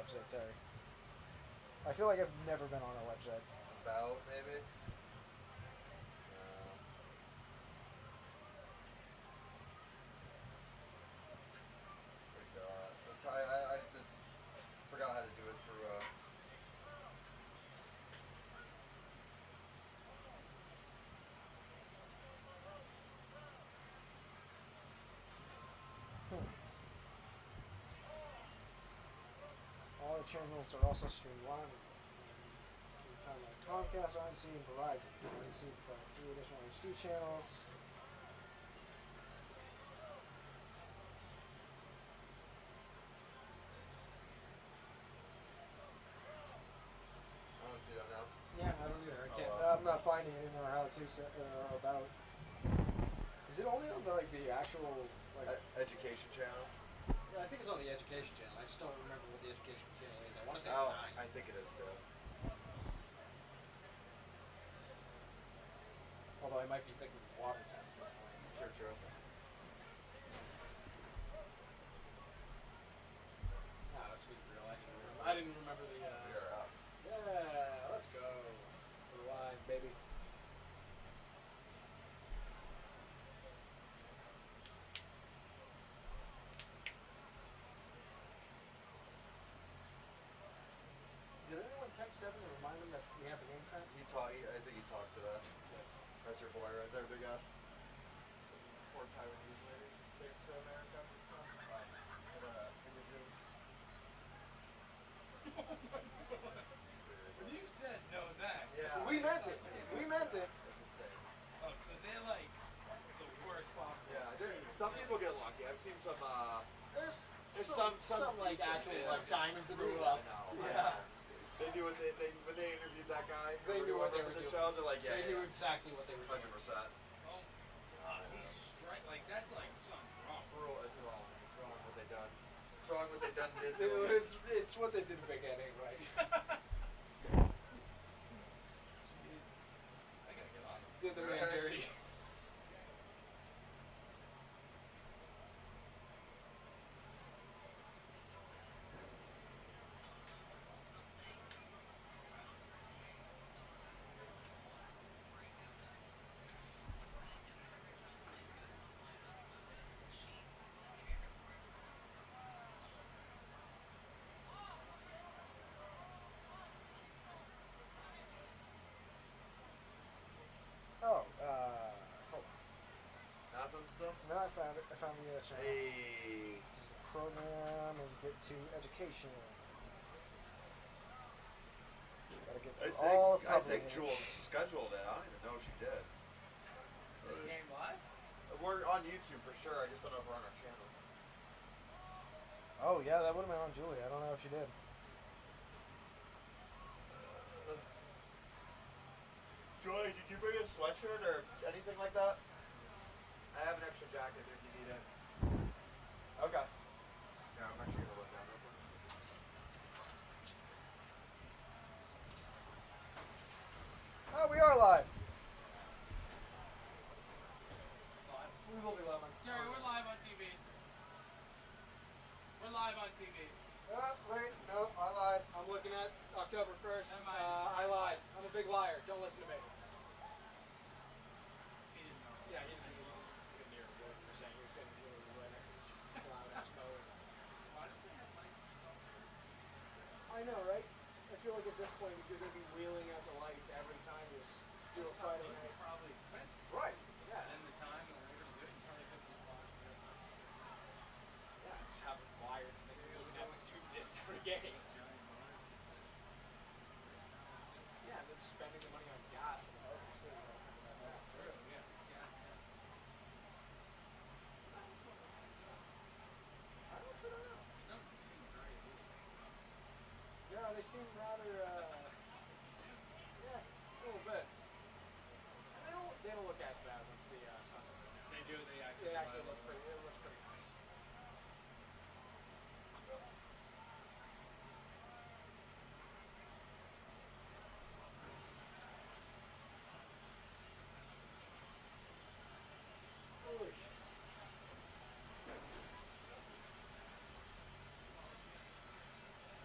website, Terry? I feel like I've never been on our website. About, maybe? Forgot. I just forgot how to do it through, All the channels are also streamed live. Kind of like Comcast, RNC, and Verizon. RNC provides 3 additional HD channels. I don't see that now. Yeah, I don't either. I can't. Well. I'm not finding it in our how-to or about. Is it only on the actual like education channel? Yeah, I think it's on the education channel. I just don't remember what the education channel is. I want to say Oh, it's 9. I think it is still. Although I might be thinking Watertown at this point. True. Ah, let's be real. I didn't remember the. You're up. Yeah, let's go. We're live, baby. Did anyone text Evan and remind him that we have a game time? I think he talked to that. Yeah. That's your boy right there, big guy. Poor Taiwanese lady. Big to America. Images. When you said no that. Yeah. We meant it. We meant it. That's insane. Oh, so they're like the worst possible. Yeah. Some people get lucky. I've seen some. There's some like decent actual business. like diamonds in the True, rough. I know. Yeah. They knew what when they interviewed that guy. They knew what they were for the doing. show. They're like, yeah, They knew exactly what they were doing. 100%. Oh God, he's straight. Like that's like something wrong. It's wrong. It's wrong what they done. It's wrong what they done did. It's what they did beginning, right? Jesus, I gotta get on this. Did the man dirty. Oh, hold on. Nothing still? No, I found it. I found the channel. Hey. Program and get to education. Gotta get through all the I think coverage. Jules scheduled it. I don't even know if she did. This game live? We're on YouTube for sure. I just don't know if we're on our channel. Oh yeah, that would have been on Julie. I don't know if she did. Joy, did you bring a sweatshirt or anything like that? I have an extra jacket if you need it. Okay. Yeah, I'm actually gonna look down real quick. Oh, we are live. It's live. We will be live on. Jerry, we're live on TV. We're live on TV. Wait, no, I lied. I'm looking at October 1st. I lied. I'm a big liar. Don't listen to me. He didn't know. Yeah, he's been near what you were saying. You were saying you were right next to the cloud ass mower. Why don't they have lights and stuff? I know, right? I feel like at this point, if you're going to be wheeling out the lights every time you do a Friday Those night. are probably expensive. Right. Yeah. And the time when we're gonna do it, you probably could be bought. Yeah, just have it wired and then you're going to have to do this every game. Giant monitor. Yeah, and then spending the money on gas for the motors too. True, yeah. I honestly don't know. No, it seems very good. Yeah, they seem rather, yeah, a little bit. And they don't look as bad once the sun goes down. They do, they It actually looks pretty nice. Oy.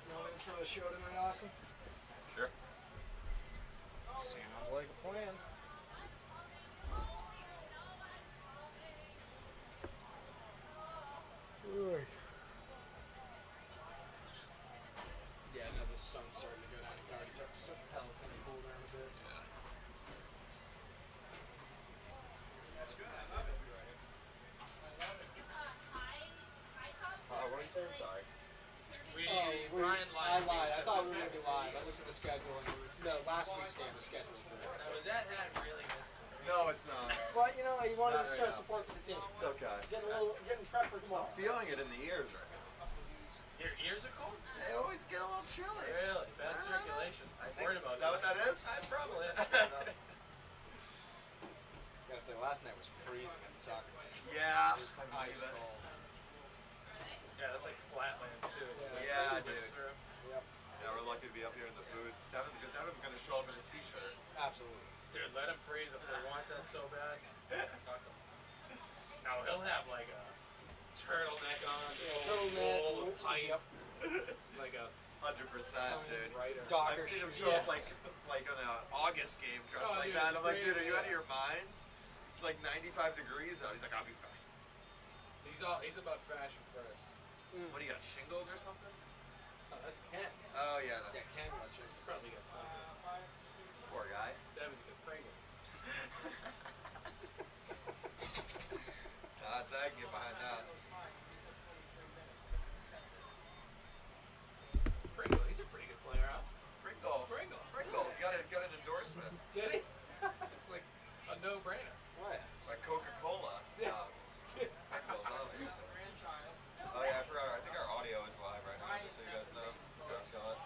No, intro the show tonight, Austin? Sure. Sounds like a plan. Right. Yeah, now the sun's starting to go down. You can already tell it's going to cool down a bit. Yeah. What are you saying? Sorry. Brian I lied. lied. I thought we were going to be live. I looked at the schedule and no, last week's game was scheduled for it. Now, was that hat really necessary? No, it's not. But you know, you wanted Not to right show now. support for the team. It's okay. Getting prepped for tomorrow. I'm feeling it in the ears right now. Your ears are cold? They always get a little chilly. Really? Bad circulation. I I'm think worried about is that what that is? I probably am. Gotta say, last night was freezing in the soccer game. Yeah. It was I ice believe it. cold. Yeah, that's like flatlands too. Yeah, It dude. through. Yep, Yeah, we're lucky to be up here in the booth. Devin's gonna show up in a t-shirt. absolutely. Dude, let him freeze if he wants that so bad. Fuck him. No, he'll have like a turtleneck on, roll of pipe, like a 100%, dude. writer. Docker I've seen him shoes. show up Yes. like on an August game dressed Oh, like dude, that. it's I'm like, great. dude, are you out of your mind? It's like 95 degrees out. He's like, I'll be fine. He's about fashion first. What do you got, shingles or something? Oh, that's Ken. Oh yeah, Yeah, Ken got He's shirts. probably got something. poor guy. Devin's got Pringles. Thank you behind that. Pringle, he's a pretty good player, huh? Pringle. Pringle. You got an endorsement Get it? It's like a no-brainer. What? by Coca-Cola. Yeah. Pringles, obviously. Oh yeah, I forgot. I think our audio is live right now, just so you guys know. Got it.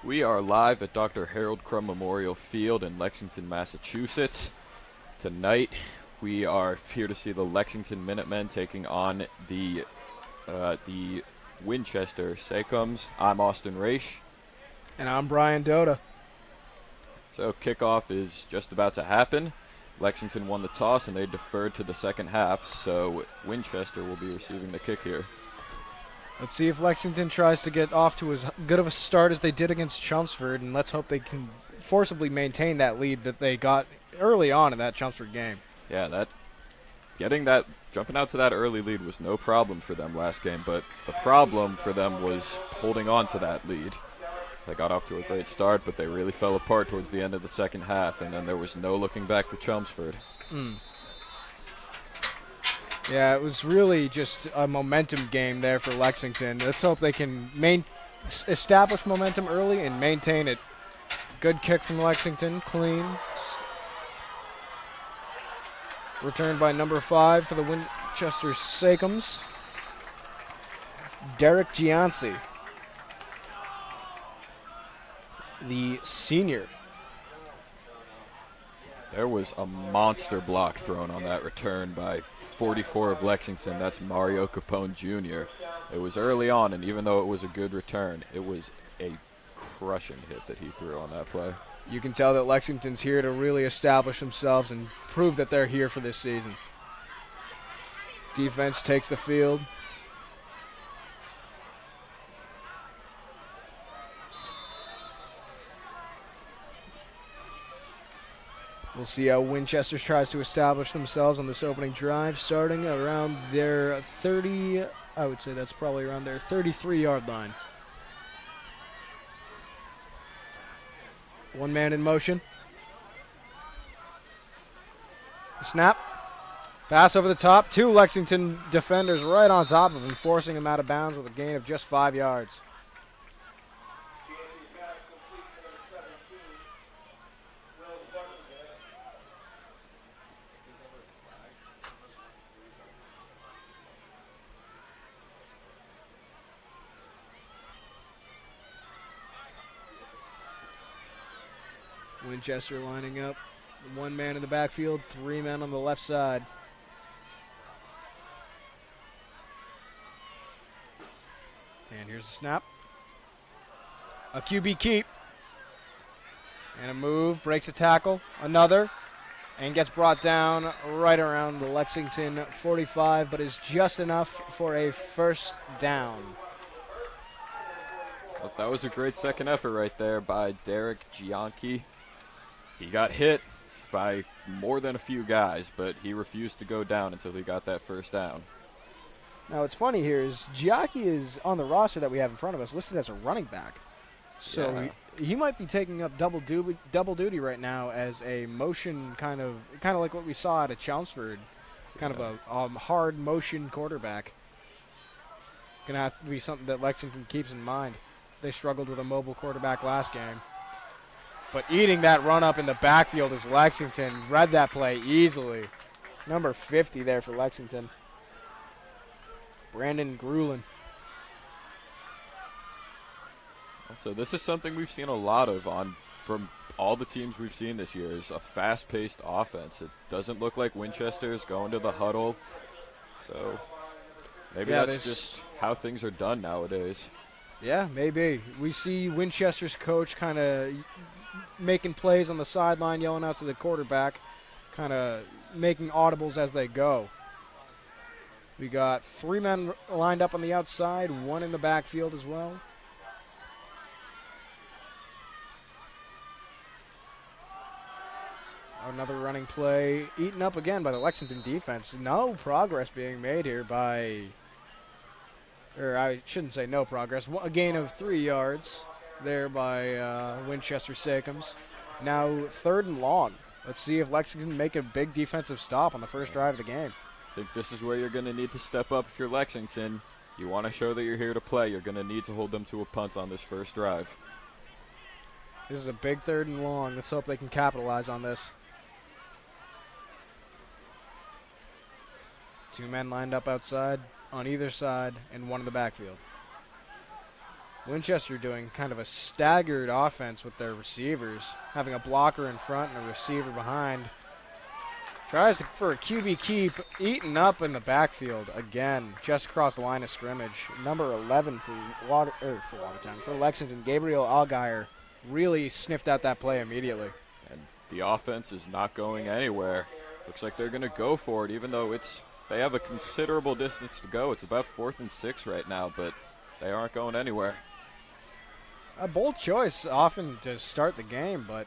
We are live at Dr. Harold Crum Memorial Field in Lexington, Massachusetts. Tonight, we are here to see the Lexington Minutemen taking on the Winchester Sachems. I'm Austin Raish. And I'm Brian Doda. So kickoff is just about to happen. Lexington won the toss and they deferred to the second half, so Winchester will be receiving the kick here. Let's see if Lexington tries to get off to as good of a start as they did against Chelmsford, and let's hope they can forcibly maintain that lead that they got early on in that Chelmsford game. Yeah, jumping out to that early lead was no problem for them last game, but the problem for them was holding on to that lead. They got off to a great start, but they really fell apart towards the end of the second half, and then there was no looking back for Chelmsford. Yeah, it was really just a momentum game there for Lexington. Let's hope they can establish momentum early and maintain it. Good kick from Lexington, clean. Returned by number 5 for the Winchester Sachems, Derek Gianci, the senior. There was a monster block thrown on that return by 44 of Lexington. That's Mario Capone Jr. It was early on, and even though it was a good return, it was a crushing hit that he threw on that play. You can tell that Lexington's here to really establish themselves and prove that they're here for this season. Defense takes the field. We'll see how Winchester tries to establish themselves on this opening drive, starting around their 30, I would say that's probably around their 33-yard line. One man in motion. Snap. Pass over the top. 2 Lexington defenders right on top of him, forcing him out of bounds with a gain of just 5 yards. Winchester lining up. 1 man in the backfield, 3 men on the left side. And here's a snap. A QB keep. And a move, breaks a tackle. Another. And gets brought down right around the Lexington 45, but is just enough for a first down. Well, that was a great second effort right there by Derek Gianchi. He got hit by more than a few guys, but he refused to go down until he got that first down. Now, what's funny here is Giacchi is on the roster that we have in front of us listed as a running back. So Yeah. he might be taking up double duty right now as a motion kind of like what we saw out of Chelmsford, kind of a hard motion quarterback. Going to have to be something that Lexington keeps in mind. They struggled with a mobile quarterback last game. But eating that run up in the backfield is Lexington. Read that play easily. Number 50 there for Lexington. Brandon Grulin. So this is something we've seen a lot of from all the teams we've seen this year is a fast-paced offense. It doesn't look like Winchester's going to the huddle. So maybe that's just how things are done nowadays. Yeah, maybe. We see Winchester's coach kind of making plays on the sideline, yelling out to the quarterback, kind of making audibles as they go. We got 3 men lined up on the outside, 1 in the backfield as well. Another running play, eaten up again by the Lexington defense. No progress being made here or I shouldn't say no progress, a gain of 3 yards there by Winchester Sachems. Now 3rd and long. Let's see if Lexington can make a big defensive stop on the first drive of the game. I think this is where you're going to need to step up if you're Lexington. You want to show that you're here to play. You're going to need to hold them to a punt on this first drive. This is a big 3rd and long. Let's hope they can capitalize on this. 2 men lined up outside on either side and 1 in the backfield. Winchester doing kind of a staggered offense with their receivers, having a blocker in front and a receiver behind. Tries for a QB keep, eaten up in the backfield again, just across the line of scrimmage. Number 11 for Lexington, Gabriel Allgaier, really sniffed out that play immediately. And the offense is not going anywhere. Looks like they're going to go for it, even though they have a considerable distance to go. It's about 4th and 6 right now, but they aren't going anywhere. A bold choice often to start the game, but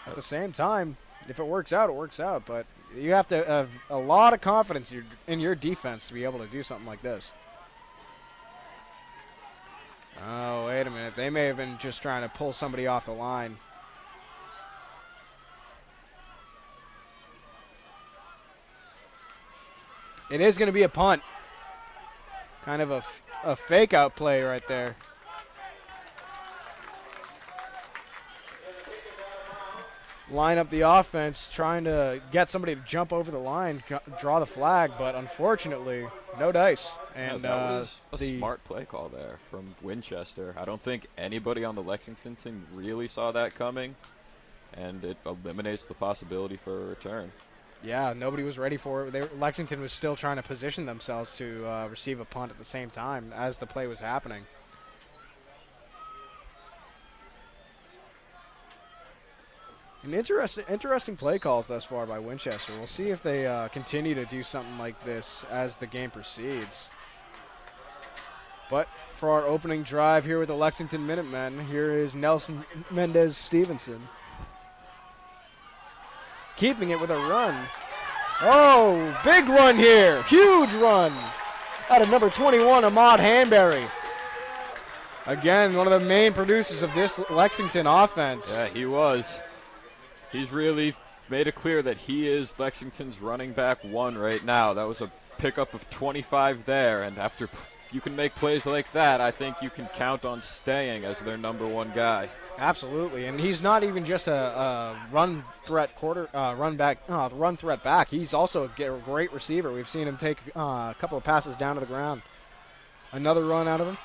at the same time, if it works out, it works out. But you have to have a lot of confidence in your defense to be able to do something like this. Oh, wait a minute. They may have been just trying to pull somebody off the line. It is going to be a punt. Kind of a fake-out play right there. Line up the offense, trying to get somebody to jump over the line, draw the flag, but unfortunately, no dice. And that was a smart play call there from Winchester. I don't think anybody on the Lexington team really saw that coming, and it eliminates the possibility for a return. Yeah, nobody was ready for it. Lexington was still trying to position themselves to receive a punt at the same time as the play was happening. An interesting play calls thus far by Winchester. We'll see if they continue to do something like this as the game proceeds. But for our opening drive here with the Lexington Minutemen, here is Nelson Mendez-Stevenson. Keeping it with a run. Oh, big run here. Huge run out of number 21, Ahmad Hanberry. Again, one of the main producers of this Lexington offense. Yeah, he was. He's really made it clear that he is Lexington's running back one right now. That was a pickup of 25 there, and after you can make plays like that, I think you can count on staying as their number one guy. Absolutely, and he's not even just a run threat back. He's also a great receiver. We've seen him take a couple of passes down to the ground. Another run out of him.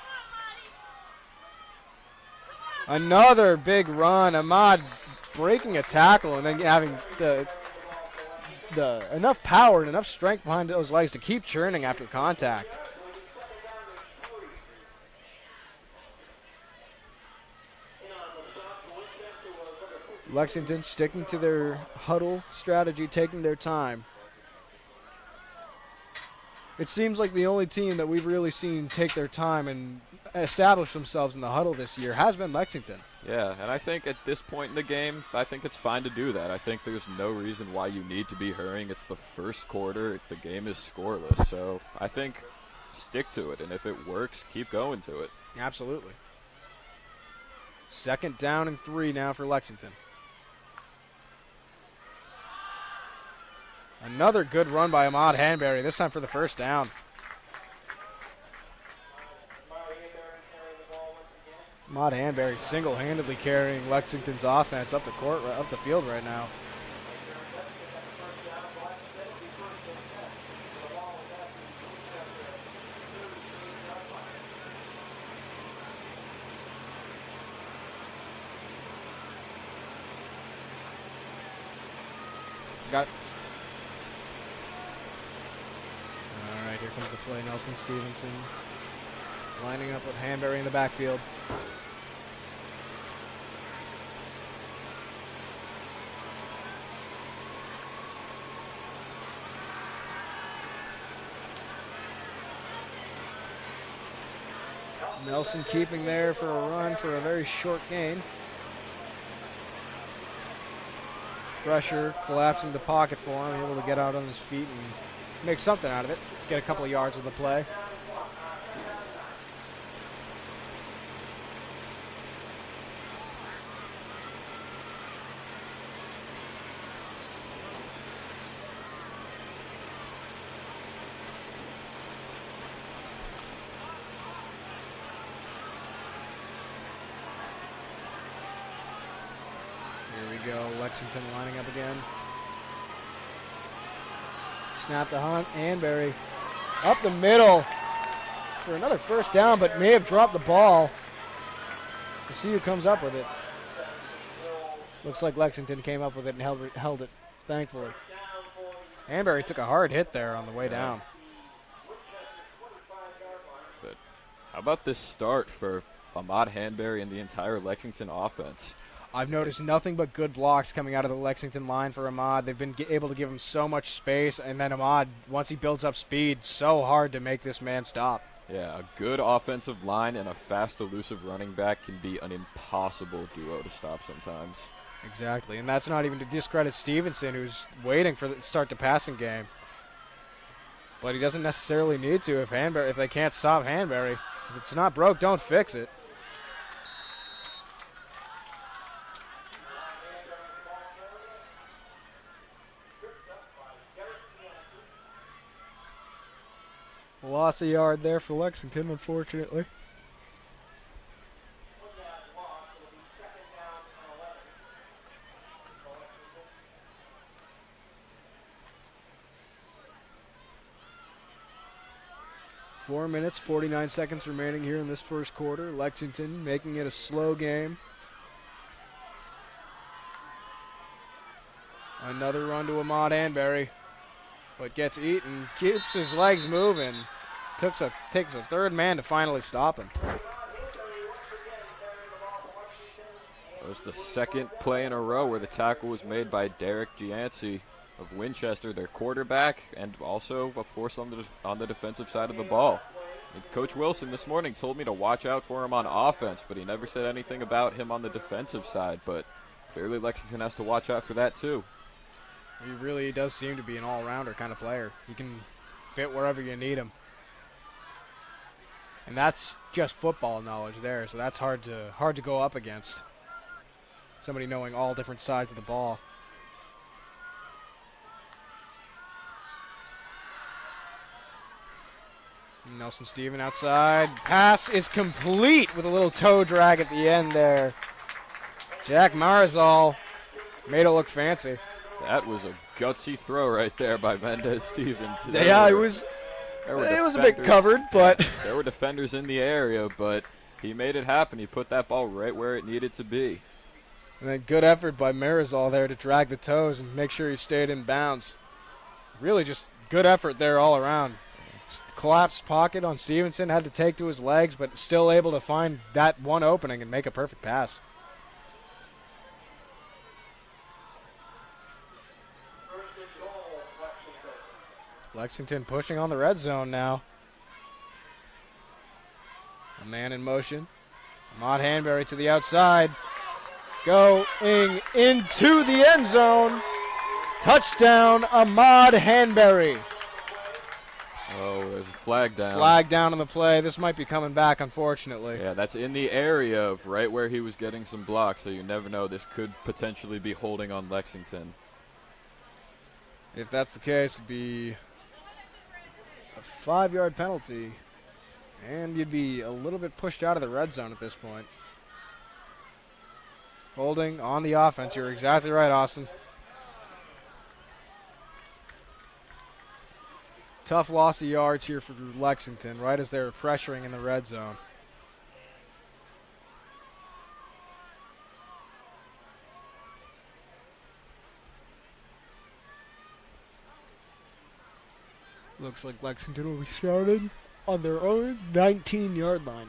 Another big run. Ahmad breaking a tackle and then having the enough power and enough strength behind those legs to keep churning after contact. Lexington sticking to their huddle strategy, taking their time. It seems like the only team that we've really seen take their time and establish themselves in the huddle this year has been Lexington. Yeah, and I think at this point in the game, I think it's fine to do that. I think there's no reason why you need to be hurrying. It's the first quarter. The game is scoreless. So I think stick to it, and if it works, keep going to it. Absolutely. 2nd down and 3 now for Lexington. Another good run by Ahmad Hanberry, this time for the first down. Ahmad Hanberry single-handedly carrying Lexington's offense up the field right now. All right, here comes the play. Nelson Stevenson lining up with Hanberry in the backfield. Nelson keeping there for a run for a very short gain. Pressure, collapsing the pocket for him, able to get out on his feet and make something out of it. Get a couple of yards of the play. Lexington lining up again. Snap to Hanberry. Up the middle for another first down, but may have dropped the ball. We'll see who comes up with it. Looks like Lexington came up with it and held it, thankfully. Hanbury took a hard hit there on the way down. But how about this start for Ahmad Hanbury and the entire Lexington offense? I've noticed nothing but good blocks coming out of the Lexington line for Ahmad. They've been able to give him so much space, and then Ahmad, once he builds up speed, so hard to make this man stop. Yeah, a good offensive line and a fast, elusive running back can be an impossible duo to stop sometimes. Exactly, and that's not even to discredit Stevenson, who's waiting for the start the passing game. But he doesn't necessarily need to if they can't stop Hanbury. If it's not broke, don't fix it. Lost a yard there for Lexington, unfortunately. Four minutes, 49 seconds remaining here in this first quarter. Lexington making it a slow game. Another run to Ahmad Hanbury, but gets eaten, keeps his legs moving. Takes a third man to finally stop him. That was the second play in a row where the tackle was made by Derek Gianci of Winchester, their quarterback, and also a force on the defensive side of the ball. And Coach Wilson this morning told me to watch out for him on offense, but he never said anything about him on the defensive side. But clearly Lexington has to watch out for that too. He really does seem to be an all-rounder kind of player. He can fit wherever you need him. And that's just football knowledge there, so that's hard to go up against. Somebody knowing all different sides of the ball. Nelson Steven outside. Pass is complete with a little toe drag at the end there. Jack Marizal made it look fancy. That was a gutsy throw right there by Mendez Stevens. Yeah, it was a bit covered, but there were defenders in the area, but he made it happen. He put that ball right where it needed to be. And then good effort by Marizal there to drag the toes and make sure he stayed in bounds. Really just good effort there all around. Collapsed pocket on Stevenson, had to take to his legs, but still able to find that one opening and make a perfect pass. Lexington pushing on the red zone now. A man in motion. Ahmad Hanbury to the outside. Going into the end zone. Touchdown, Ahmad Hanbury. Oh, there's a flag down. Flag down on the play. This might be coming back, unfortunately. Yeah, that's in the area of right where he was getting some blocks, so you never know. This could potentially be holding on Lexington. If that's the case, it'd be a 5-yard penalty, and you'd be a little bit pushed out of the red zone at this point. Holding on the offense. You're exactly right, Austin. Tough loss of yards here for Lexington, right as they were pressuring in the red zone. Looks like Lexington will be starting on their own 19-yard line.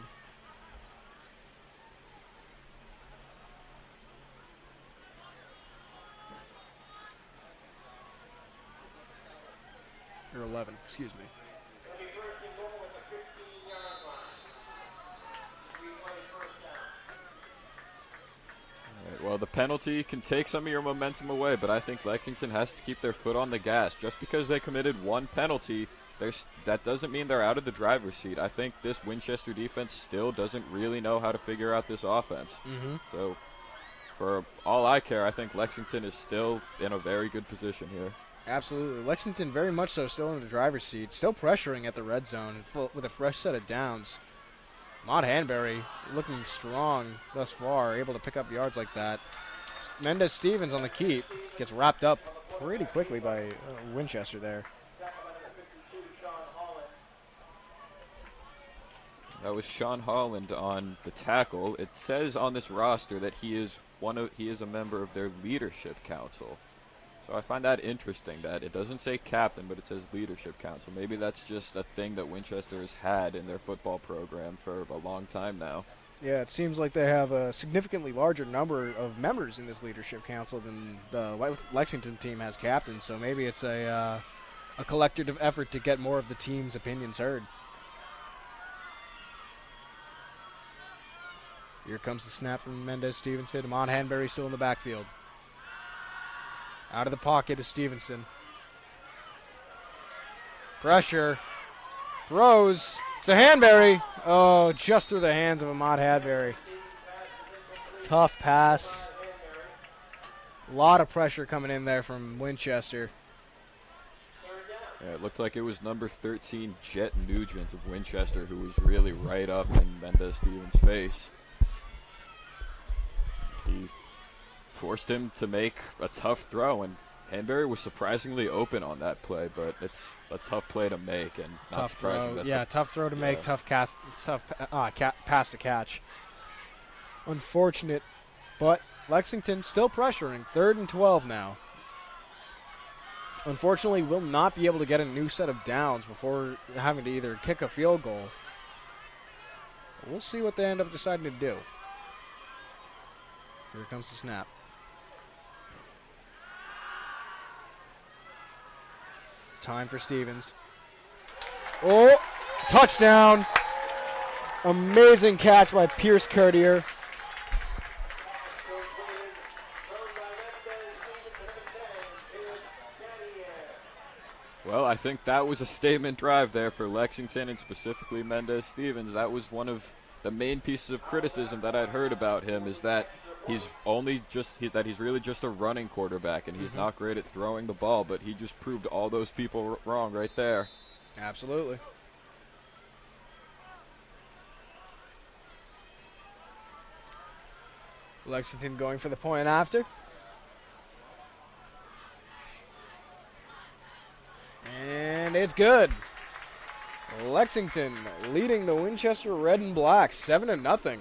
Or 11, excuse me. All right, well, the penalty can take some of your momentum away, but I think Lexington has to keep their foot on the gas. Just because they committed one penalty, that doesn't mean they're out of the driver's seat. I think this Winchester defense still doesn't really know how to figure out this offense. So for all I care, I think Lexington is still in a very good position here. Absolutely. Lexington very much so still in the driver's seat, still pressuring at the red zone with a fresh set of downs. Ahmad Hanbury looking strong thus far, able to pick up yards like that. Mendez Stevens on the keep gets wrapped up pretty quickly by Winchester there. That was Sean Holland on the tackle. It says on this roster that he is a member of their leadership council. So I find that interesting that it doesn't say captain, but it says leadership council. Maybe that's just a thing that Winchester has had in their football program for a long time now. Yeah, it seems like they have a significantly larger number of members in this leadership council than the Lexington team has captains. So maybe it's a collective effort to get more of the team's opinions heard. Here comes the snap from Mendez Stevenson. Amon Hanbury still in the backfield. Out of the pocket is Stevenson. Pressure. Throws to Hanbury. Oh, just through the hands of Ahmad Hanbury. Tough pass. A lot of pressure coming in there from Winchester. Yeah, it looked like it was number 13, Jet Nugent of Winchester, who was really right up in Mendez Stevens' face. He forced him to make a tough throw, and Hanbury was surprisingly open on that play, but it's a tough play to make, and not Tough surprising. throw. That Yeah, tough throw to make, tough pass to catch. Unfortunate, but Lexington still pressuring. 3rd and 12 now. Unfortunately, will not be able to get a new set of downs before having to either kick a field goal. We'll see what they end up deciding to do. Here comes the snap. Time for Stevens. Oh, touchdown. Amazing catch by Pierce Courtier. Well, I think that was a statement drive there for Lexington, and specifically Mendez Stevens. That was one of the main pieces of criticism that I'd heard about him, is that he's really just a running quarterback, and he's not great at throwing the ball, but he just proved all those people wrong right there. Absolutely. Lexington going for the point after. And it's good. Lexington leading the Winchester Red and Black 7-0.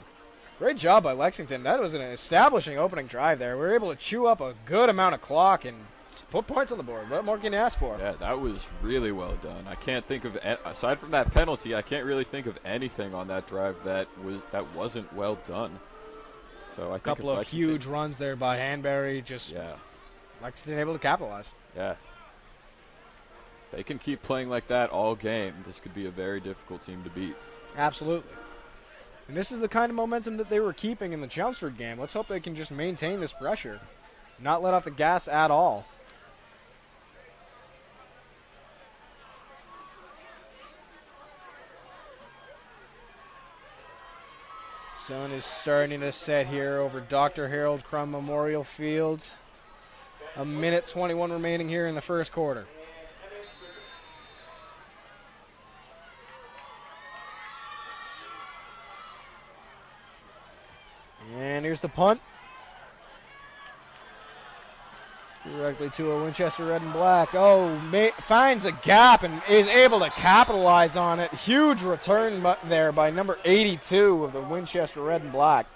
Great job by Lexington. That was an establishing opening drive there. We were able to chew up a good amount of clock and put points on the board. What more can you ask for? Yeah, that was really well done. I can't think of, aside from that penalty, I can't really think of anything on that drive that wasn't well done. So I think a couple of huge runs there by Hanbury. Lexington able to capitalize. Yeah. They can keep playing like that all game. This could be a very difficult team to beat. Absolutely. And this is the kind of momentum that they were keeping in the Chelmsford game. Let's hope they can just maintain this pressure. Not let off the gas at all. Sun is starting to set here over Dr. Harold Crum Memorial Fields. 1:21 remaining here in the first quarter. And here's the punt. Directly to a Winchester Red and Black. Oh, finds a gap and is able to capitalize on it. Huge return there by number 82 of the Winchester Red and Black,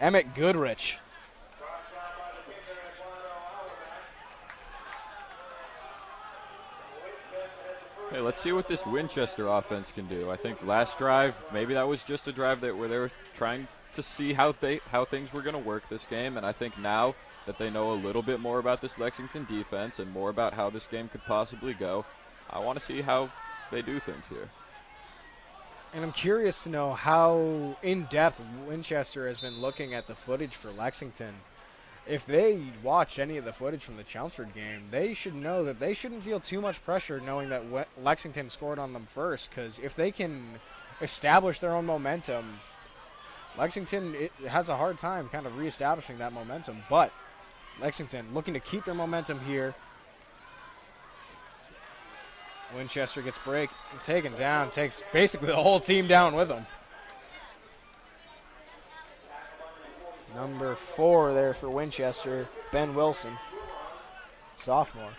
Emmett Goodrich. Okay, let's see what this Winchester offense can do. I think last drive, maybe that was just a drive where they were trying to see how things were going to work this game, and I think now that they know a little bit more about this Lexington defense and more about how this game could possibly go, I want to see how they do things here. And I'm curious to know how in-depth Winchester has been looking at the footage for Lexington. If they watched any of the footage from the Chelmsford game, they should know that they shouldn't feel too much pressure knowing that Lexington scored on them first, because if they can establish their own momentum, Lexington has a hard time kind of reestablishing that momentum. But Lexington looking to keep their momentum here. Winchester gets taken down, takes basically the whole team down with him. Number 4 there for Winchester, Ben Wilson, sophomore.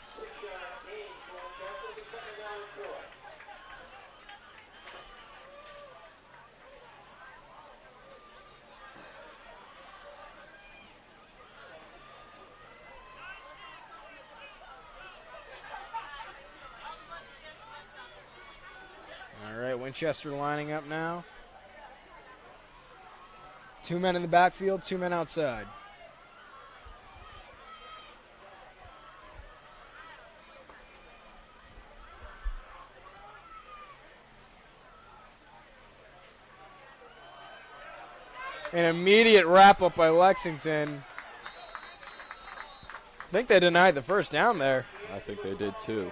Winchester lining up now. 2 men in the backfield, 2 men outside. An immediate wrap-up by Lexington. I think they denied the first down there. I think they did too.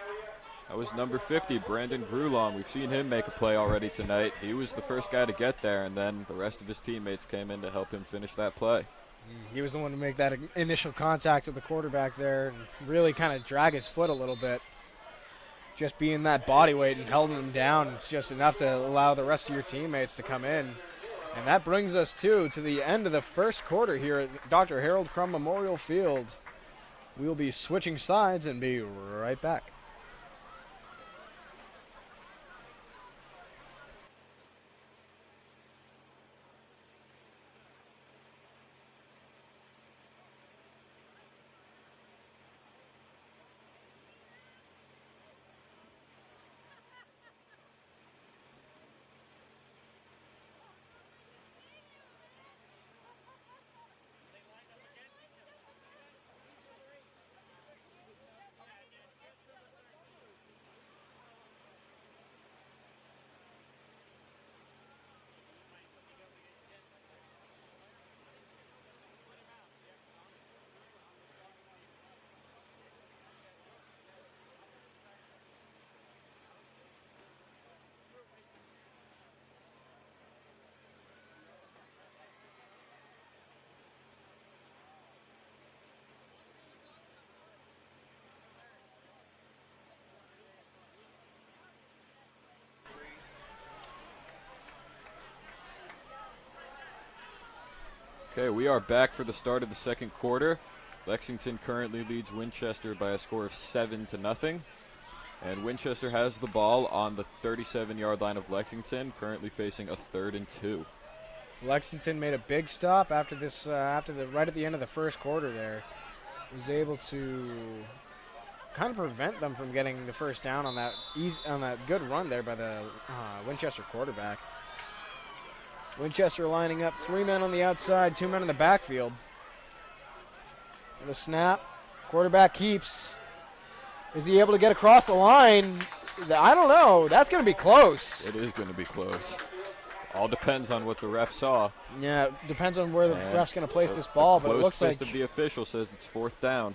That was number 50, Brandon Grulong. We've seen him make a play already tonight. He was the first guy to get there, and then the rest of his teammates came in to help him finish that play. He was the one to make that initial contact with the quarterback there and really kind of drag his foot a little bit. Just being that body weight and holding him down is just enough to allow the rest of your teammates to come in. And that brings us, to the end of the first quarter here at Dr. Harold Crum Memorial Field. We'll be switching sides and be right back. Okay, we are back for the start of the second quarter. Lexington currently leads Winchester by a score of 7-0. And Winchester has the ball on the 37-yard line of Lexington, currently facing a 3rd and 2. Lexington made a big stop after this, right at the end of the first quarter there. Was able to kind of prevent them from getting the first down on that good run there by the Winchester quarterback. Winchester lining up 3 men on the outside, 2 men in the backfield. With a snap, quarterback keeps. Is he able to get across the line? I don't know. That's going to be close. It is going to be close. All depends on what the ref saw. Yeah, it depends on where the ref's going to place this ball, but it looks like the official says it's 4th down.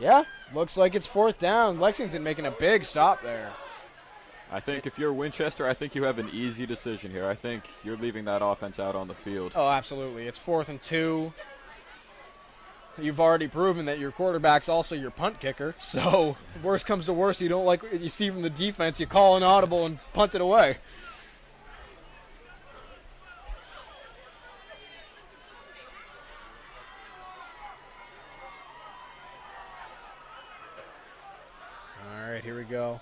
Yeah, looks like it's 4th down. Lexington making a big stop there. I think if you're Winchester, I think you have an easy decision here. I think you're leaving that offense out on the field. Oh, absolutely. It's 4th and 2. You've already proven that your quarterback's also your punt kicker. So, worst comes to worst, you don't like what you see from the defense, you call an audible and punt it away. All right, here we go.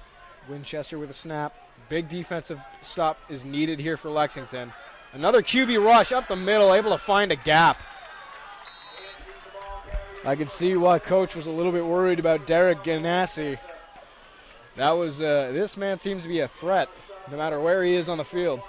Winchester with a snap. Big defensive stop is needed here for Lexington. Another QB rush up the middle, able to find a gap. I can see why Coach was a little bit worried about Derek Ganassi. That was this man seems to be a threat, no matter where he is on the field.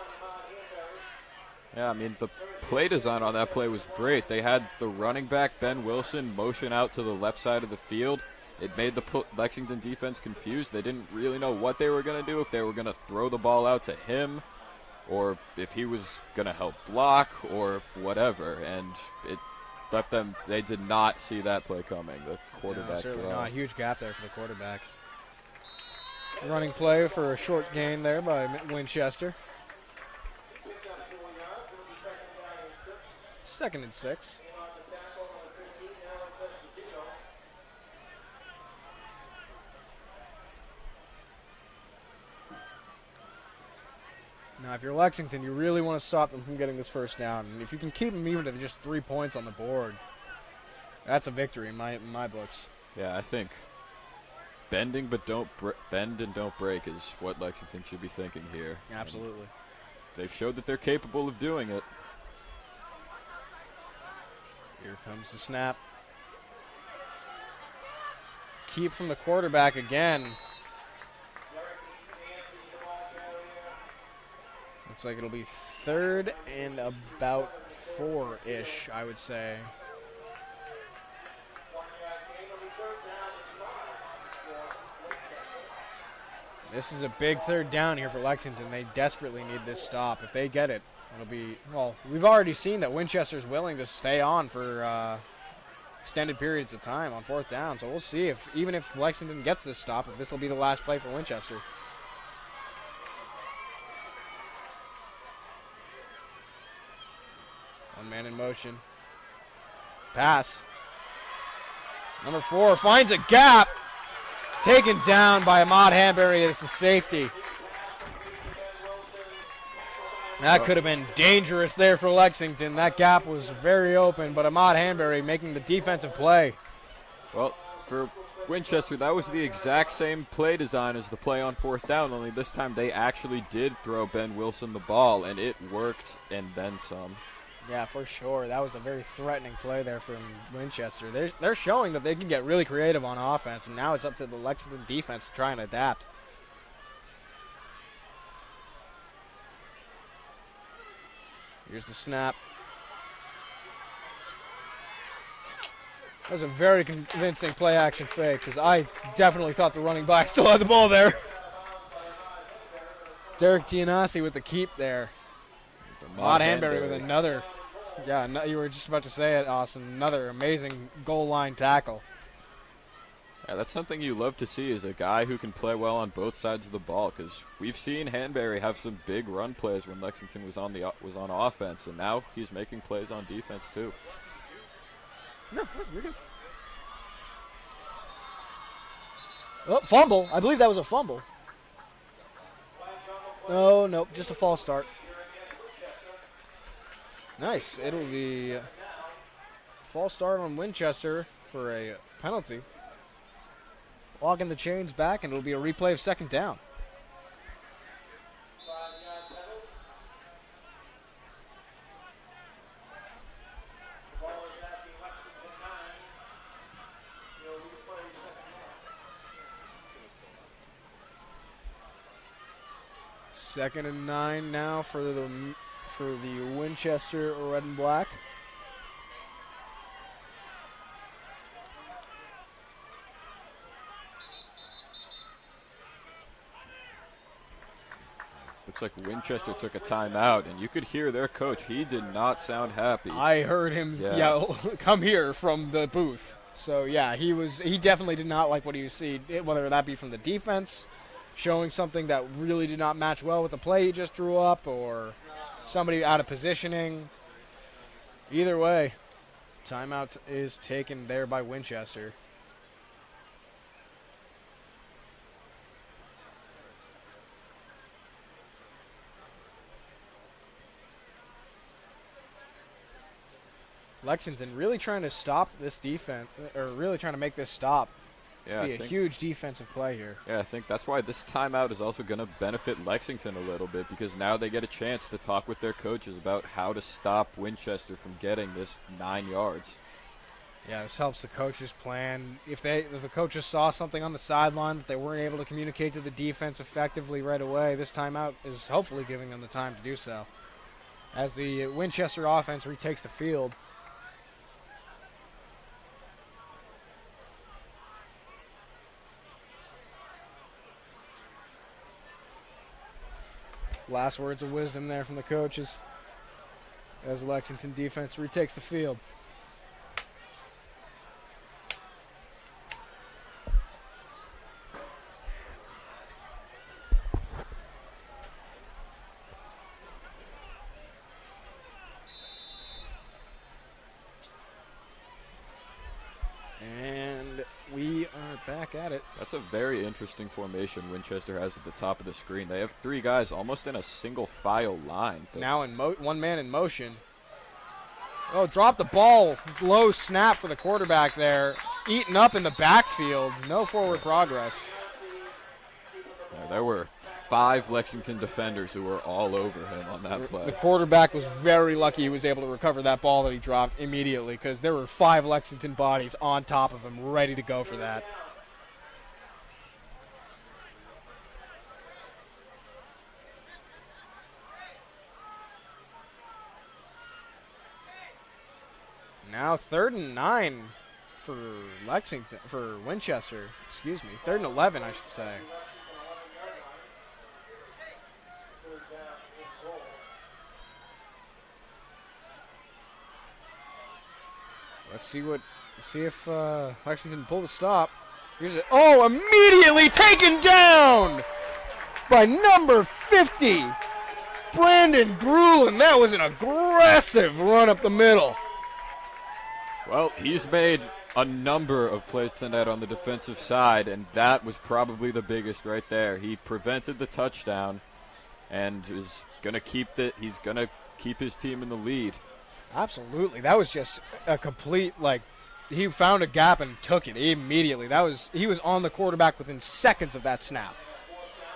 Yeah, I mean, the play design on that play was great. They had the running back, Ben Wilson, motion out to the left side of the field. It made the Lexington defense confused. They didn't really know what they were going to do, if they were going to throw the ball out to him or if he was going to help block or whatever. And it left them, they did not see that play coming. The quarterback. No, certainly not. A huge gap there for the quarterback. Running play for a short gain there by Winchester. 2nd and 6. Now, if you're Lexington, you really want to stop them from getting this first down. And if you can keep them even to just 3 points on the board, that's a victory in my books. Yeah, I think bending but don't bend and don't break is what Lexington should be thinking here. Absolutely. And they've showed that they're capable of doing it. Here comes the snap. Keep from the quarterback again. Looks like it'll be 3rd and about 4-ish, I would say. This is a big 3rd down here for Lexington. They desperately need this stop. If they get it, it'll be, well, we've already seen that Winchester's willing to stay on for extended periods of time on 4th down. So we'll see if, even if Lexington gets this stop, if this will be the last play for Winchester. One man in motion. Pass. Number 4 finds a gap. Taken down by Ahmad Hanbury as the safety. That could have been dangerous there for Lexington. That gap was very open, but Ahmad Hanbury making the defensive play. Well, for Winchester, that was the exact same play design as the play on 4th down, only this time they actually did throw Ben Wilson the ball, and it worked and then some. Yeah, for sure. That was a very threatening play there from Winchester. They're showing that they can get really creative on offense, and now it's up to the Lexington defense to try and adapt. Here's the snap. That was a very convincing play-action fake because I definitely thought the running back still had the ball there. Derek Gianassi with the keep there. Ahmad Hanbury with another. Yeah, no, you were just about to say it, Austin. Another amazing goal line tackle. Yeah, that's something you love to see, is a guy who can play well on both sides of the ball, because we've seen Hanbury have some big run plays when Lexington was on offense, and now he's making plays on defense too. No, you're good. Oh, fumble. I believe that was a fumble. Oh, nope, just a false start. Nice. It'll be a false start on Winchester for a penalty. Logging the chains back, and it'll be a replay of 2nd down. Second and 9 now for the Winchester Red and Black. Looks like Winchester took a timeout, and you could hear their coach. He did not sound happy. I heard him yell, "Come here," from the booth. So yeah, he definitely did not like what he was seeing, whether that be from the defense showing something that really did not match well with the play he just drew up, or somebody out of positioning. Either way, timeout is taken there by Winchester. Lexington really trying to stop this defense, or really trying to make this stop. Yeah, be a huge defensive play here. Yeah, I think that's why this timeout is also going to benefit Lexington a little bit, because now they get a chance to talk with their coaches about how to stop Winchester from getting this 9 yards. Yeah, this helps the coaches plan. If the coaches saw something on the sideline that they weren't able to communicate to the defense effectively right away, this timeout is hopefully giving them the time to do so. As the Winchester offense retakes the field. Last words of wisdom there from the coaches as the Lexington defense retakes the field. And we are back at it. That's a very interesting formation Winchester has at the top of the screen. They have 3 guys almost in a single file line. Now in one man in motion. Oh, drop the ball. Low snap for the quarterback there. Eaten up in the backfield. No forward progress. Yeah, there were 5 Lexington defenders who were all over him on that play. The quarterback was very lucky he was able to recover that ball that he dropped immediately, because there were 5 Lexington bodies on top of him ready to go for that. Now 3rd and 9 for Winchester. Excuse me. 3rd and 11, I should say. Let's see if Lexington pull the stop. Here's it. Oh, immediately taken down by number 50, Brandon Grulin. That was an aggressive run up the middle. Well, he's made a number of plays tonight on the defensive side, and that was probably the biggest right there. He prevented the touchdown and is going to he's going to keep his team in the lead. Absolutely. That was just a complete, he found a gap and took it immediately. He was on the quarterback within seconds of that snap.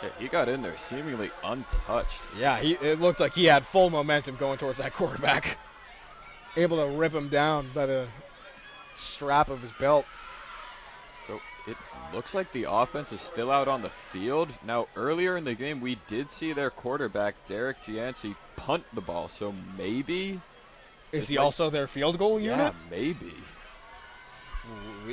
Yeah, he got in there seemingly untouched. Yeah, it looked like he had full momentum going towards that quarterback. Able to rip him down by the strap of his belt. So it looks like the offense is still out on the field. Now, earlier in the game, we did see their quarterback, Derek Gianci, punt the ball. So maybe... Is he also their field goal unit? Yeah, maybe.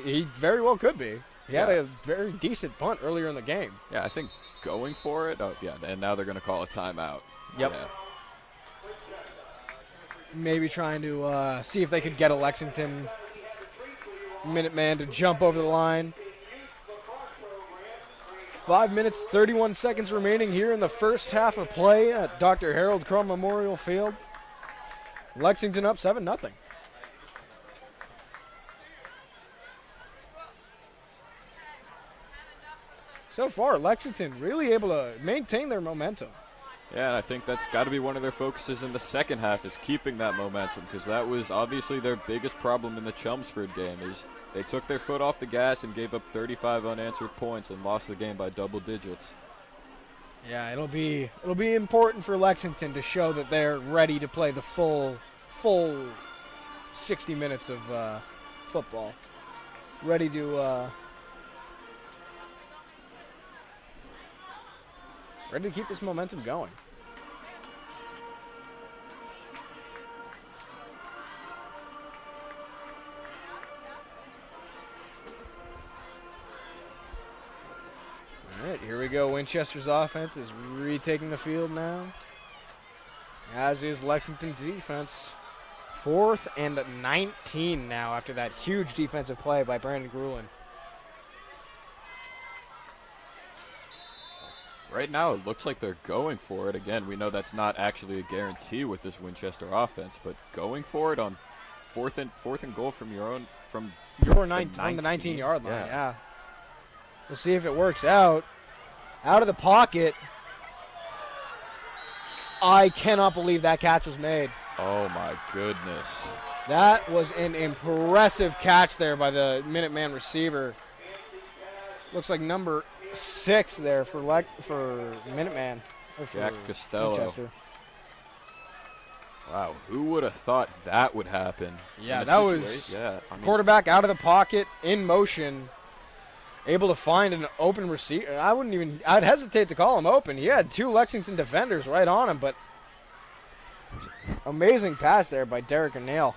He very well could be. He had a very decent punt earlier in the game. Yeah, I think going for it. Oh, yeah, and now they're going to call a timeout. Yep. Yeah. Maybe trying to see if they could get a Lexington Minuteman to jump over the line. 5 minutes, 31 seconds remaining here in the first half of play at Dr. Harold Crum Memorial Field. Lexington up 7-0. So far, Lexington really able to maintain their momentum. Yeah, and I think that's got to be one of their focuses in the second half is keeping that momentum, because that was obviously their biggest problem in the Chelmsford game is they took their foot off the gas and gave up 35 unanswered points and lost the game by double digits. Yeah, it'll be important for Lexington to show that they're ready to play the full 60 minutes of football. Ready to keep this momentum going. All right, here we go. Winchester's offense is retaking the field now, as is Lexington's defense. 4th and 19 now after that huge defensive play by Brandon Grulin. Right now, it looks like they're going for it. Again, we know that's not actually a guarantee with this Winchester offense, but going for it on fourth and goal from the 19-yard line. Yeah. We'll see if it works out. Out of the pocket. I cannot believe that catch was made. Oh my goodness. That was an impressive catch there by the Minuteman receiver. Looks like number 6 there for Minuteman. Or for Jack Costello. Winchester. Wow, who would have thought that would happen? Yeah, that was quarterback out of the pocket, in motion, able to find an open receiver. I'd hesitate to call him open. He had 2 Lexington defenders right on him, but amazing pass there by Derek Ganassi.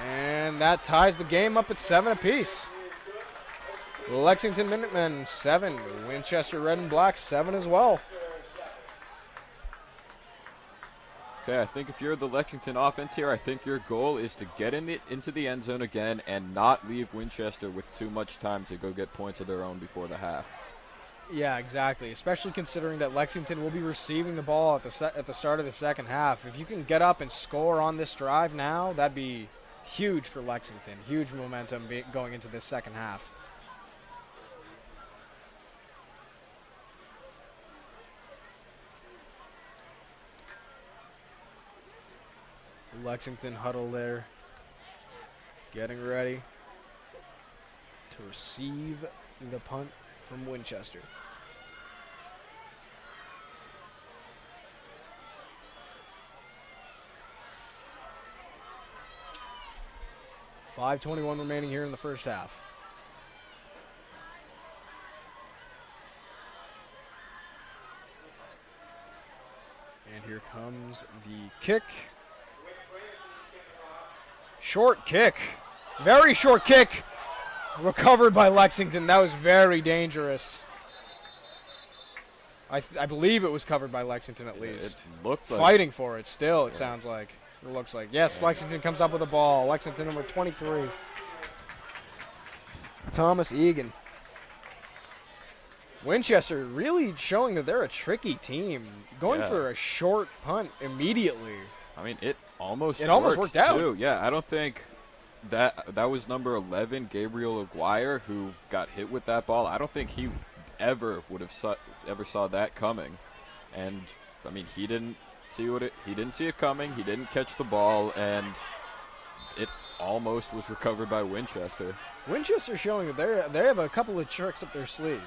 And that ties the game up at 7 apiece. Lexington Minutemen 7, Winchester Red and Black 7 as well. Okay, I think if you're the Lexington offense here, I think your goal is to get into the end zone again and not leave Winchester with too much time to go get points of their own before the half. Yeah, exactly, especially considering that Lexington will be receiving the ball at the start of the second half. If you can get up and score on this drive now, that'd be huge for Lexington. Huge momentum going into this second half. Lexington huddle there, getting ready to receive the punt from Winchester. .5:21 remaining here in the first half. comes the kick. Short kick. Very short kick. Recovered by Lexington. That was very dangerous. I believe it was covered by Lexington at least. It looked like Fighting for it still, it sounds like. It looks like. Yes, Lexington comes up with the ball. Lexington number 23. Thomas Egan. Winchester really showing that they're a tricky team. Going for a short punt immediately. I mean, it almost worked out. Too. Yeah, I don't think that was number 11, Gabriel Aguirre, who got hit with that ball. I don't think he ever would have ever saw that coming. And I mean, he didn't see it coming. He didn't catch the ball, and it almost was recovered by Winchester. Winchester showing that they have a couple of tricks up their sleeve.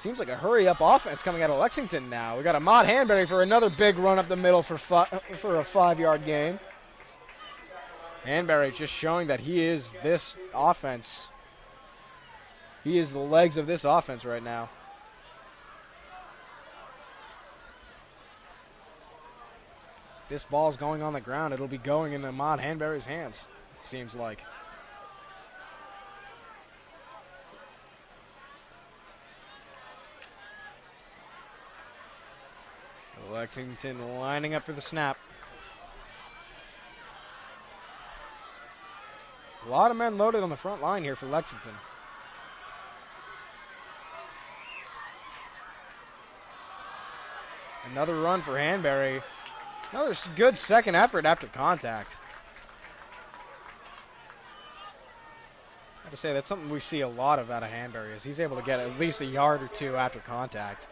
Seems like a hurry-up offense coming out of Lexington now. We got Ahmad Hanbury for another big run up the middle for a 5-yard gain. Hanbury just showing that he is this offense. He is the legs of this offense right now. This ball's going on the ground. It'll be going in Ahmad Hanbury's hands, it seems like. Lexington lining up for the snap. A lot of men loaded on the front line here for Lexington. Another run for Hanbury. Another good second effort after contact. I have to say, that's something we see a lot of out of Hanbury, is he's able to get at least a yard or two after contact.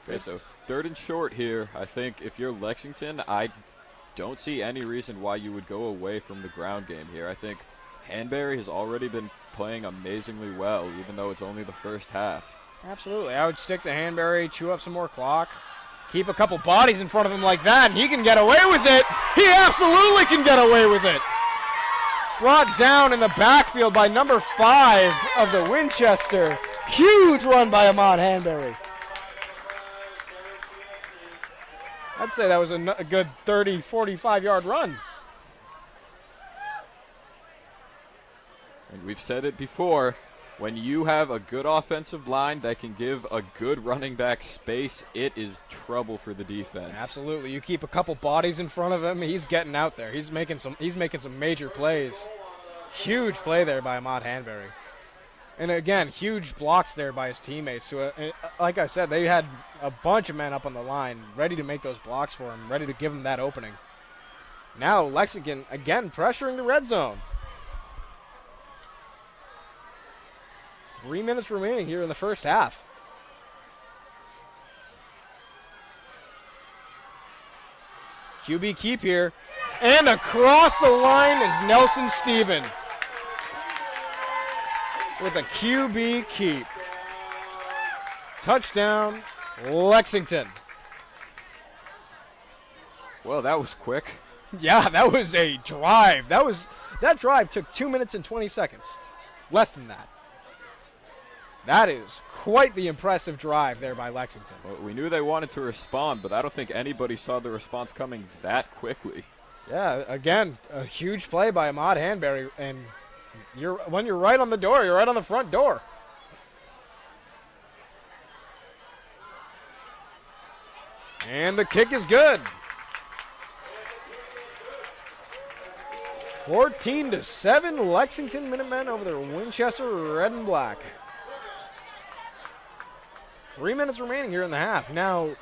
Okay, so 3rd and short here. I think if you're Lexington, I don't see any reason why you would go away from the ground game here. I think Hanbury has already been playing amazingly well, even though it's only the first half. Absolutely. I would stick to Hanbury, chew up some more clock, keep a couple bodies in front of him like that, and he can get away with it. He absolutely can get away with it. Brought down in the backfield by number 5 of the Winchester. Huge run by Ahmad Hanbury. I'd say that was a good 30, 45-yard run. And we've said it before, when you have a good offensive line that can give a good running back space, it is trouble for the defense. Absolutely. You keep a couple bodies in front of him, he's getting out there. He's making some major plays. Huge play there by Ahmad Hanbury. And again, huge blocks there by his teammates. Who, like I said, they had a bunch of men up on the line ready to make those blocks for him, ready to give him that opening. Now Lexington, again, pressuring the red zone. 3 minutes remaining here in the first half. QB keep here. And across the line is Nelson Stephen with a QB keep. Touchdown, Lexington. Well, that was quick. Yeah, that was a drive. That drive took 2 minutes and 20 seconds. Less than that. That is quite the impressive drive there by Lexington. Well, we knew they wanted to respond, but I don't think anybody saw the response coming that quickly. Yeah, again, a huge play by Ahmad Hanbury, and when you're right on the door, you're right on the front door. And the kick is good. 14-7, Lexington Minutemen over their Winchester Red and Black. 3 minutes remaining here in the half. Now,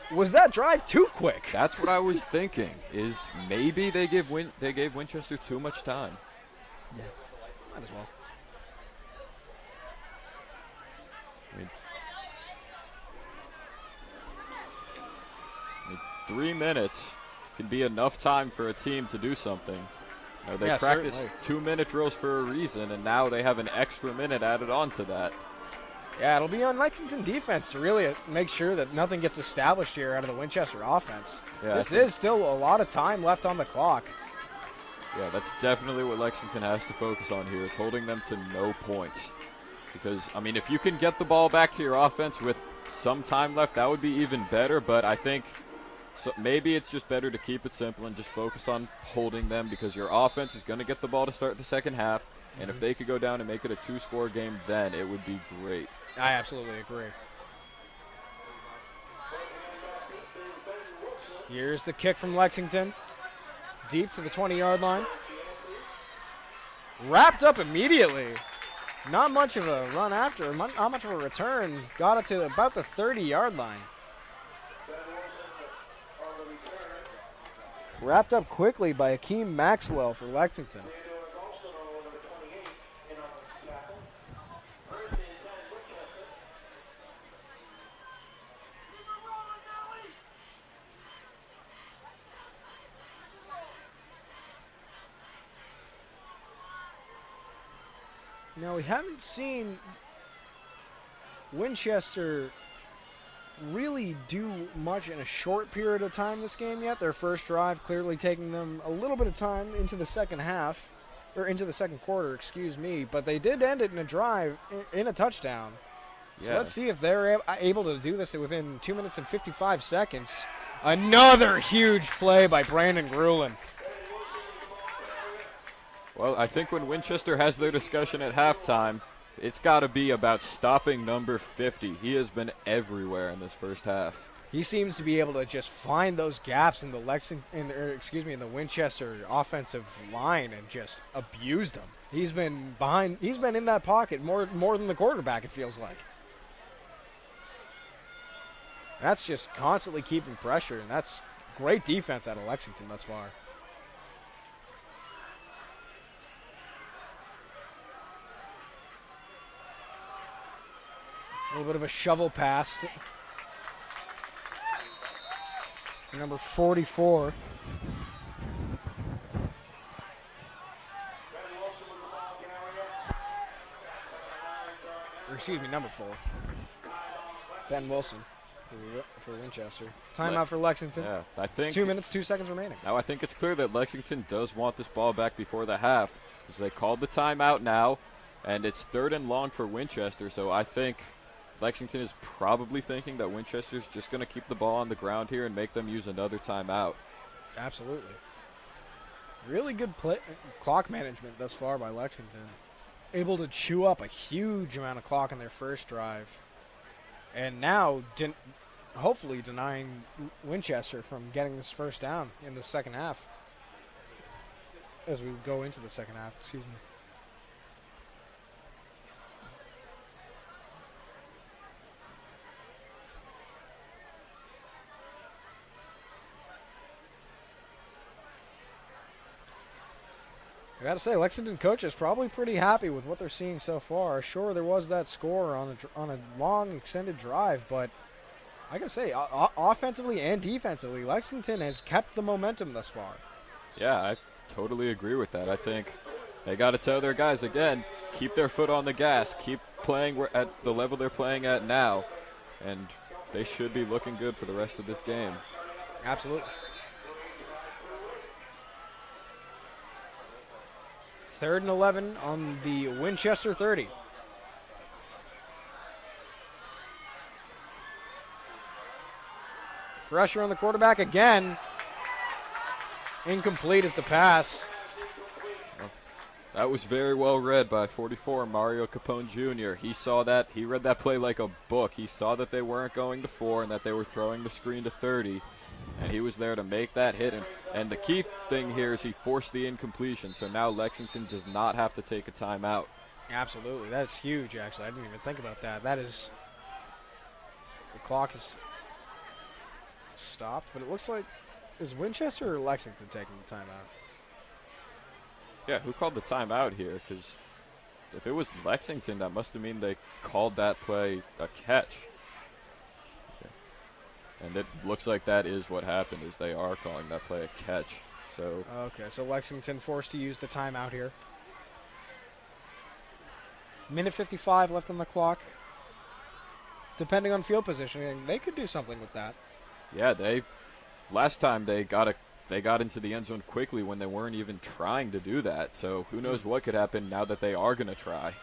was that drive too quick? That's what I was thinking, is maybe they gave Winchester too much time. Yeah, might as well. I mean, 3 minutes can be enough time for a team to do something. You know, they practice 2-minute drills for a reason, and now they have an extra minute added on to that. Yeah, it'll be on Lexington defense to really make sure that nothing gets established here out of the Winchester offense. Yeah, this is still a lot of time left on the clock. Yeah, that's definitely what Lexington has to focus on here, is holding them to no points. Because, I mean, if you can get the ball back to your offense with some time left, that would be even better. But I think maybe it's just better to keep it simple and just focus on holding them, because your offense is going to get the ball to start the second half. And if they could go down and make it a 2-score game, then it would be great. I absolutely agree. Here's the kick from Lexington. Deep to the 20-yard line. Wrapped up immediately. Not much of a run after, not much of a return. Got it to about the 30-yard line. Wrapped up quickly by Akeem Maxwell for Lexington. Now, we haven't seen Winchester really do much in a short period of time this game yet. Their first drive clearly taking them a little bit of time into the second half, or into the second quarter, excuse me. But they did end it in a drive, in a touchdown. Yeah. So let's see if they're able to do this within 2 minutes and 55 seconds. Another huge play by Brandon Grulin. Well, I think when Winchester has their discussion at halftime, it's got to be about stopping number 50. He has been everywhere in this first half. He seems to be able to just find those gaps in the in the Winchester offensive line and just abuse them. He's been in that pocket more than the quarterback, it feels like. That's just constantly keeping pressure, and that's great defense out of Lexington thus far. A little bit of a shovel pass. Number 44. Or excuse me, number 4. Ben Wilson for Winchester. Timeout for Lexington. Yeah, I think 2 minutes, 2 seconds remaining. Now I think it's clear that Lexington does want this ball back before the half, because they called the timeout now, and it's 3rd and long for Winchester. So I think Lexington is probably thinking that Winchester's just going to keep the ball on the ground here and make them use another timeout. Absolutely. Really good clock management thus far by Lexington. Able to chew up a huge amount of clock in their first drive. And now hopefully denying Winchester from getting this first down in the second half. As we go into the second half, excuse me. I gotta say, Lexington coach is probably pretty happy with what they're seeing so far. Sure, there was that score on a long extended drive, but I gotta say, offensively and defensively, Lexington has kept the momentum thus far. Yeah, I totally agree with that. I think they got to tell their guys again, keep their foot on the gas, keep playing at the level they're playing at now, and they should be looking good for the rest of this game. Absolutely. 3rd and 11 on the Winchester 30. Pressure on the quarterback again. Incomplete is the pass. That was very well read by 44, Mario Capone Jr. He saw that. He read that play like a book. He saw that they weren't going to 4 and that they were throwing the screen to 30. And he was there to make that hit. And the key thing here is he forced the incompletion. So now Lexington does not have to take a timeout. Absolutely. That's huge, actually. I didn't even think about that. That is... The clock is stopped, but it looks like... Is Winchester or Lexington taking the timeout? Yeah, who called the timeout here? Because if it was Lexington, that must have mean they called that play a catch. And it looks like that is what happened, is they are calling that play a catch. So okay, so Lexington forced to use the timeout here. Minute 55 left on the clock. Depending on field positioning, they could do something with that. Yeah, last time they got a they got into the end zone quickly when they weren't even trying to do that. So who knows what could happen now that they are going to try.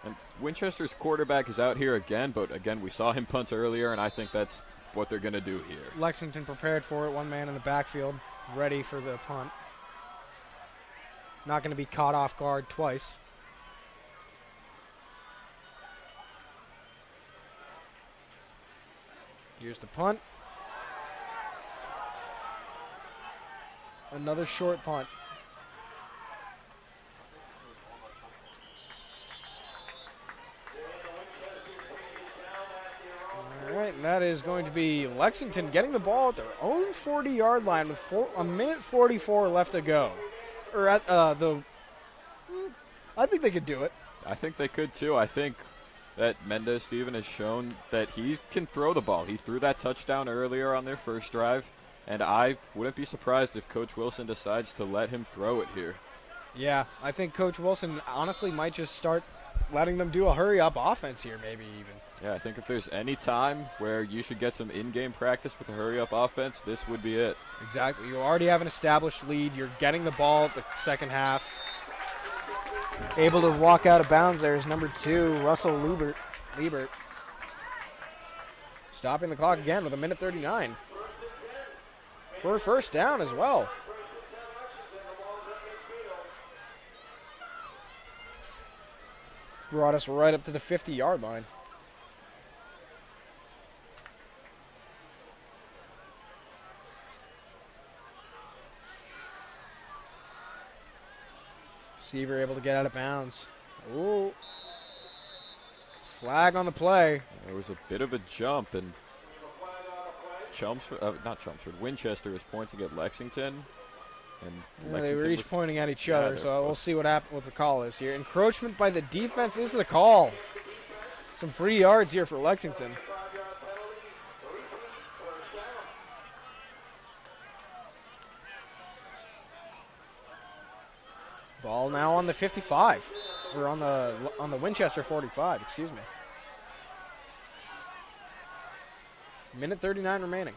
And Winchester's quarterback is out here again, but again, we saw him punt earlier, and I think that's what they're going to do here. Lexington prepared for it. One man in the backfield, ready for the punt. Not going to be caught off guard twice. Here's the punt. Another short punt. All right, and that is going to be Lexington getting the ball at their own 40-yard line with 1:44 left to go. Or at I think they could do it. I think they could too. I think that Mendez-Steven has shown that he can throw the ball. He threw that touchdown earlier on their first drive, and I wouldn't be surprised if Coach Wilson decides to let him throw it here. Yeah, I think Coach Wilson honestly might just start letting them do a hurry-up offense here, maybe even. Yeah, I think if there's any time where you should get some in-game practice with a hurry-up offense, this would be it. Exactly. You already have an established lead. You're getting the ball at the second half. Able to walk out of bounds there is number 2, Russell Liebert. Stopping the clock again with 1:39. For a first down as well. Brought us right up to the 50-yard line. Receiver able to get out of bounds. Ooh. Flag on the play. There was a bit of a jump, and Winchester is pointing at Lexington. And They were each pointing at each other, so we'll see what the call is here. Encroachment by the defense is the call. Some free yards here for Lexington. Ball now on the 55, or on the Winchester 45, excuse me. 1:39 remaining.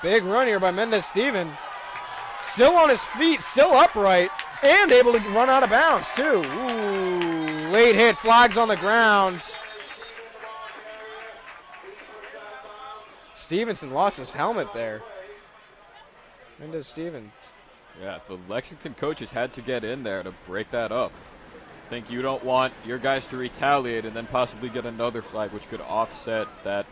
Big run here by Mendez-Steven. Still on his feet, still upright, and able to run out of bounds too. Ooh, late hit, flags on the ground. Stevenson lost his helmet there. Mendez-Steven. Yeah, the Lexington coaches had to get in there to break that up. I think you don't want your guys to retaliate and then possibly get another flag, which could offset the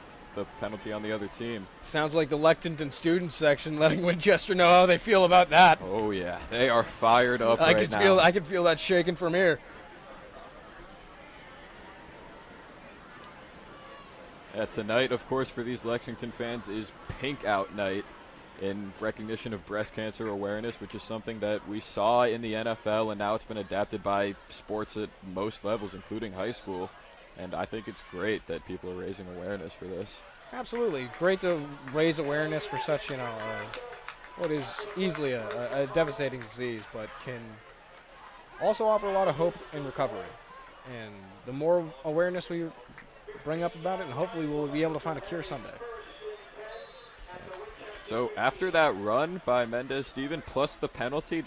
penalty on the other team. Sounds like the Lexington student section letting Winchester know how they feel about that. Oh yeah, they are fired up now. I can feel that shaking from here. Yeah, tonight, of course, for these Lexington fans is Pink Out Night in recognition of breast cancer awareness, which is something that we saw in the NFL, and now it's been adapted by sports at most levels, including high school. And I think it's great that people are raising awareness for this. Absolutely. Great to raise awareness for such, what is easily a devastating disease, but can also offer a lot of hope in recovery. And the more awareness we bring up about it, and hopefully we'll be able to find a cure someday. So after that run by Mendez-Steven plus the penalty,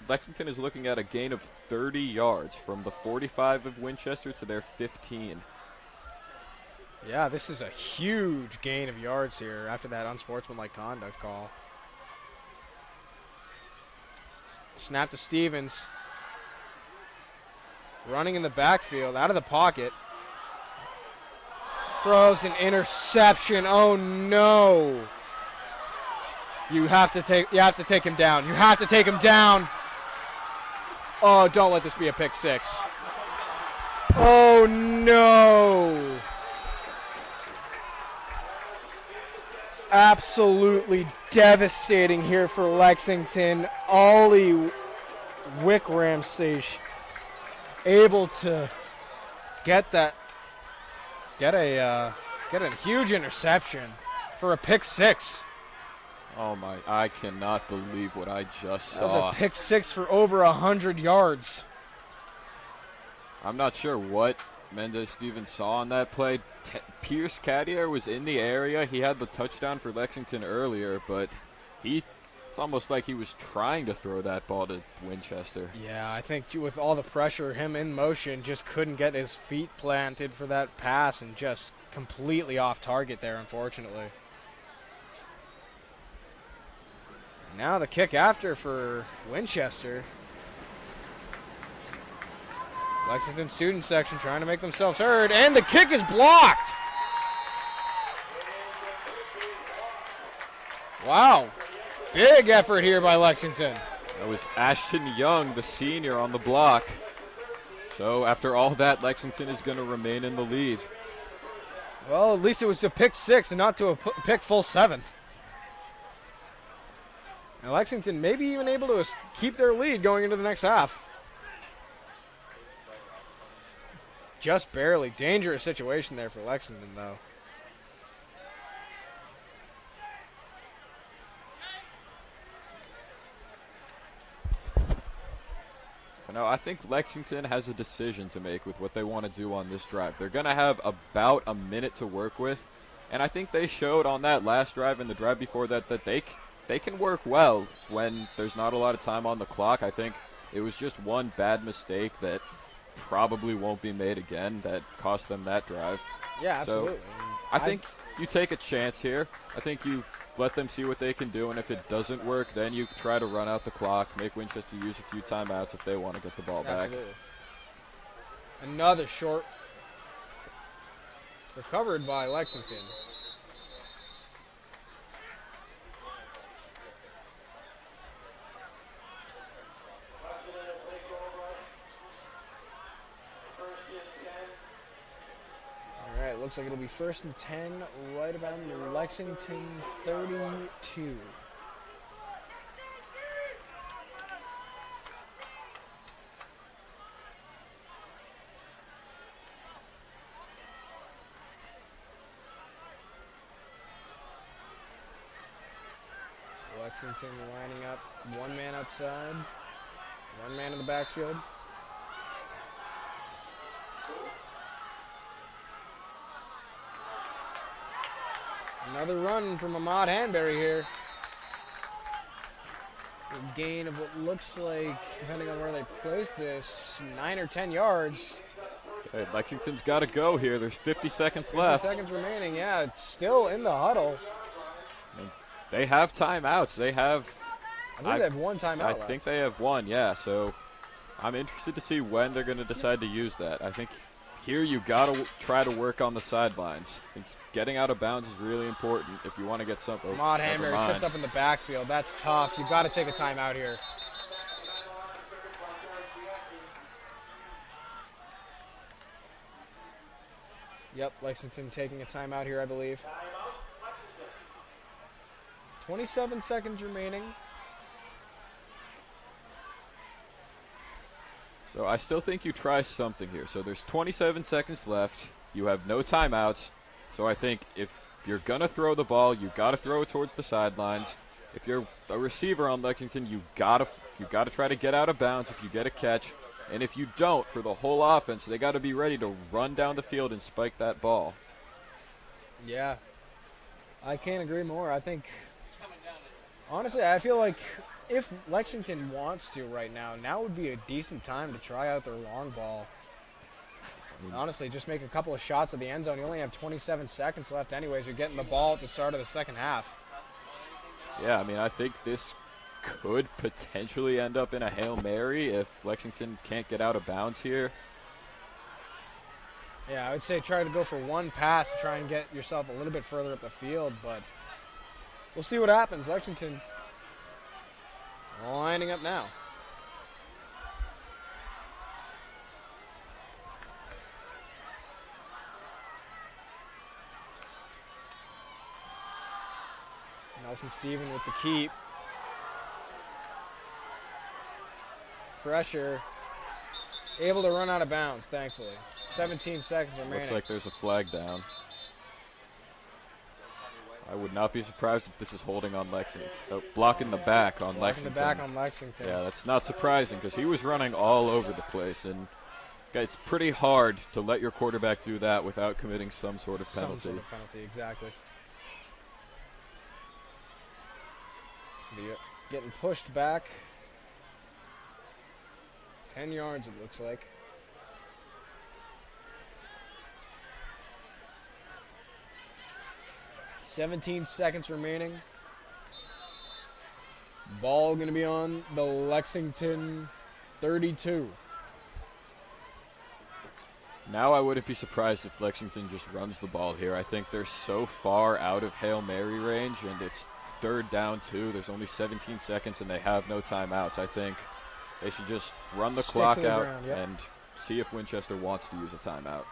Lexington is looking at a gain of 30 yards from the 45 of Winchester to their 15. Yeah, this is a huge gain of yards here after that unsportsmanlike conduct call. Snap to Stevens. Running in the backfield, out of the pocket. Throws an interception. Oh no. You have to take him down. You have to take him down. Oh, don't let this be a pick six. Oh no. Absolutely devastating here for Lexington. Ollie Wickramsage able to get a huge interception for a pick six. Oh my, I cannot believe what I just That was saw. a pick six for over 100 yards. I'm not sure what Mendez-Stevens saw on that play. Pierce Caddier was in the area. He had the touchdown for Lexington earlier, but it's almost like he was trying to throw that ball to Winchester. Yeah, I think with all the pressure, him in motion just couldn't get his feet planted for that pass and just completely off target there, unfortunately. Now the kick after for Winchester. Lexington student section trying to make themselves heard, and the kick is blocked. Wow. Big effort here by Lexington. That was Ashton Young, the senior, on the block. So after all that, Lexington is going to remain in the lead. Well, at least it was to pick six and not to a pick full seven. And Lexington maybe even able to keep their lead going into the next half. Just barely. Dangerous situation there for Lexington, though. No, I think Lexington has a decision to make with what they want to do on this drive. They're going to have about a minute to work with, and I think they showed on that last drive and the drive before that that they can work well when there's not a lot of time on the clock. I think it was just one bad mistake that probably won't be made again that cost them that drive. Yeah, absolutely. So I think you take a chance here. I think you let them see what they can do, and if it doesn't work, then you try to run out the clock, make Winchester use a few timeouts if they want to get the ball back. Absolutely. Another short recovered by Lexington. All right, looks like it'll be 1st and 10 right about Lexington 32. Lexington lining up, one man outside, one man in the backfield. Another run from Ahmad Hanbury here. A gain of what looks like, depending on where they place this, 9 or 10 yards. Hey, Lexington's got to go here. There's 50 seconds 50 left. seconds remaining. Yeah, it's still in the huddle. They have timeouts. They have. I believe they have one timeout I left. think they have one, yeah. So I'm interested to see when they're going to decide to use that. I think here you got to try to work on the sidelines. I think getting out of bounds is really important if you want to get something. Ahmad Hanbury tripped up in the backfield. That's tough. You've got to take a timeout here. Yep, Lexington taking a timeout here, I believe. 27 seconds remaining. So I still think you try something here. So there's 27 seconds left. You have no timeouts. So I think if you're going to throw the ball, you got to throw it towards the sidelines. If you're a receiver on Lexington, you got to try to get out of bounds if you get a catch. And if you don't, for the whole offense, they got to be ready to run down the field and spike that ball. Yeah. I can't agree more. I think, honestly, I feel like if Lexington wants to right now would be a decent time to try out their long ball. Honestly, just make a couple of shots at the end zone. You only have 27 seconds left anyways. You're getting the ball at the start of the second half. Yeah, I mean, I think this could potentially end up in a Hail Mary if Lexington can't get out of bounds here. Yeah, I would say try to go for one pass to try and get yourself a little bit further up the field, but we'll see what happens. Lexington lining up now. Nelson Steven with the keep. Pressure. Able to run out of bounds, thankfully. 17 seconds remaining. Looks like there's a flag down. I would not be surprised if this is holding on Lexington. Blocking the back on Blocking Lexington. the back on Lexington. Yeah, that's not surprising because he was running all over the place, and it's pretty hard to let your quarterback do that without committing some sort of penalty. Some sort of penalty, exactly. So they're getting pushed back 10 yards, it looks like. "17 seconds remaining. Ball going to be on the Lexington 32. Now I wouldn't be surprised if Lexington just runs the ball here. I think they're so far out of Hail Mary range, and it's 3rd down 2. There's only 17 seconds, and they have no timeouts. I think they should just run the clock out and see if Winchester wants to use a timeout.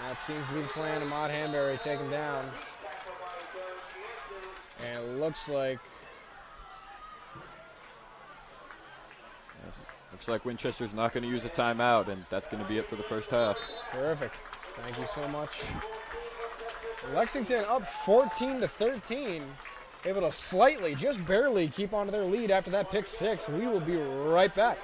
That seems to be the plan. Ahmad Hanbury taken down. And it looks like Winchester's not going to use a timeout, and that's going to be it for the first half. Perfect. Thank you so much. Lexington up 14-13. Able to slightly, just barely keep onto their lead after that pick 6. We will be right back.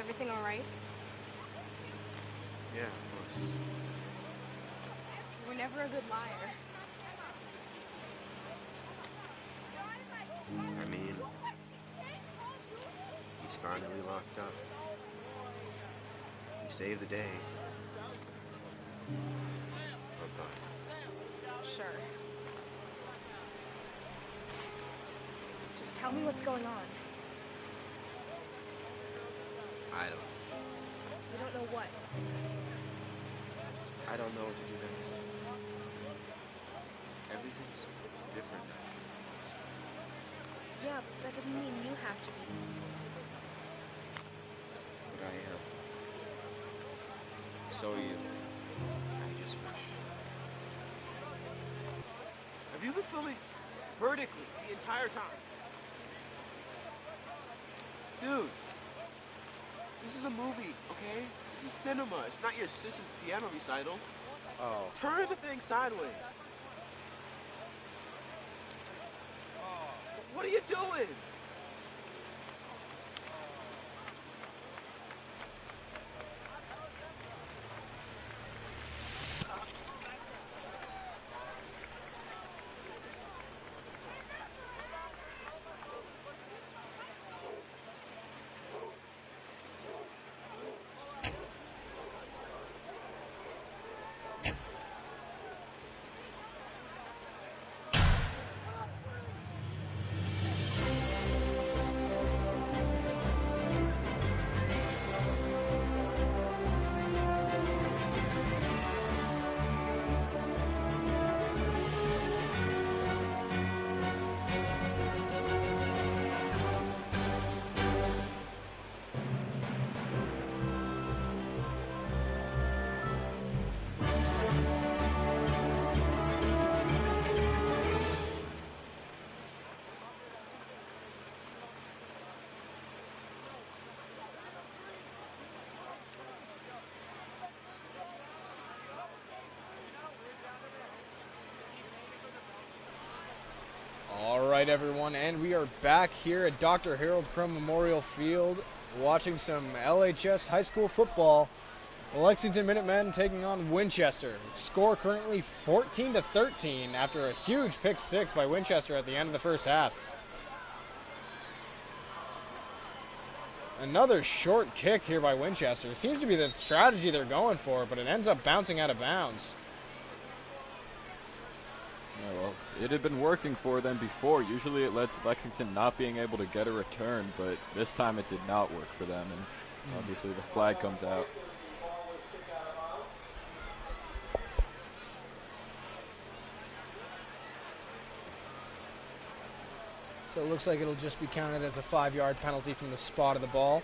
everything all right? Yeah, of course. You were never a good liar. I mean, he's finally locked up. We saved the day. Bye-bye. Sure. Just tell me what's going on. I don't. You don't know what. I don't know what to do next. Everything's different now. Yeah, but that doesn't mean you have to be. But I am. So are you. I just wish. Have you been filming vertically the entire time? Dude, this is a movie, okay? This is cinema. It's not your sister's piano recital. Oh. Turn the thing sideways. What are you doing? All right, everyone, and we are back here at Dr. Harold Crum Memorial Field watching some LHS high school football. The Lexington Minutemen taking on Winchester. Score currently 14-13 after a huge pick six by Winchester at the end of the first half. Another short kick here by Winchester. It seems to be the strategy they're going for, but it ends up bouncing out of bounds. Yeah, well, it had been working for them before. Usually it led to Lexington not being able to get a return, but this time it did not work for them, and obviously the flag comes out. So it looks like it'll just be counted as a 5-yard penalty from the spot of the ball.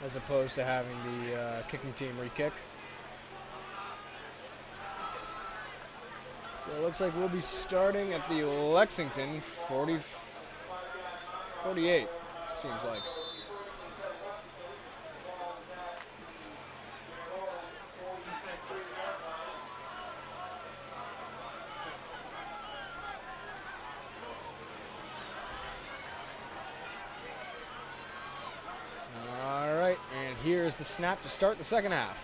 As opposed to having the kicking team re-kick. So it looks like we'll be starting at the Lexington 48, seems like. All right, and here's the snap to start the second half.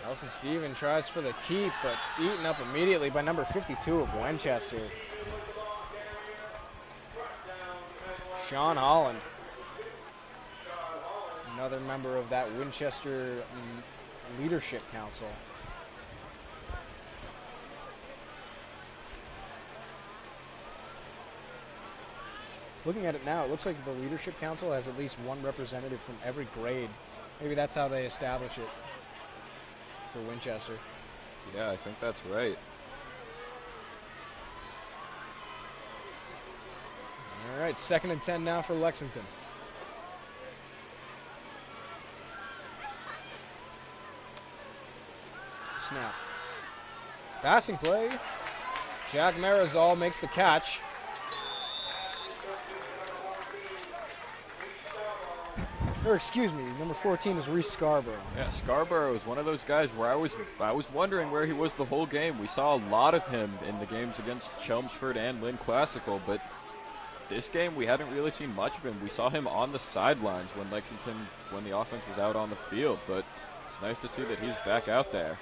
Nelson Steven tries for the keep, but eaten up immediately by number 52 of Winchester. Sean Holland, another member of that Winchester Leadership Council. Looking at it now, it looks like the Leadership Council has at least one representative from every grade. Maybe that's how they establish it for Winchester. Yeah, I think that's right. All right, 2nd and 10 now for Lexington. Snap. Passing play. Jack Marizal makes the catch. Or excuse me, number 14 is Reese Scarborough. Yeah, Scarborough is one of those guys where I was wondering where he was the whole game. We saw a lot of him in the games against Chelmsford and Lynn Classical, but this game we hadn't really seen much of him. We saw him on the sidelines when the offense was out on the field, but it's nice to see that he's back out there,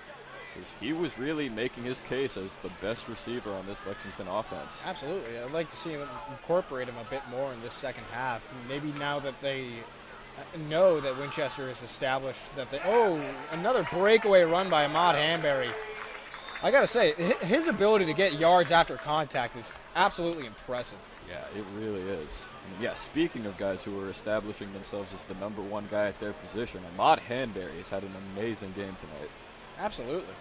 because he was really making his case as the best receiver on this Lexington offense. Absolutely. I'd like to see him incorporate him a bit more in this second half. Maybe now that they know that Winchester has established that they... Oh, another breakaway run by Ahmad Hanbury. I got to say, his ability to get yards after contact is absolutely impressive. Yeah, it really is. And yeah, speaking of guys who are establishing themselves as the number one guy at their position, Ahmad Hanbury has had an amazing game tonight. Absolutely.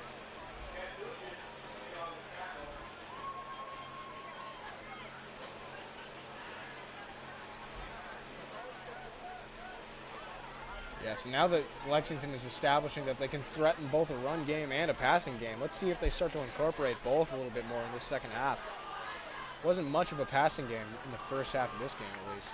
Yes, now that Lexington is establishing that they can threaten both a run game and a passing game, let's see if they start to incorporate both a little bit more in this second half. Wasn't much of a passing game in the first half of this game, at least.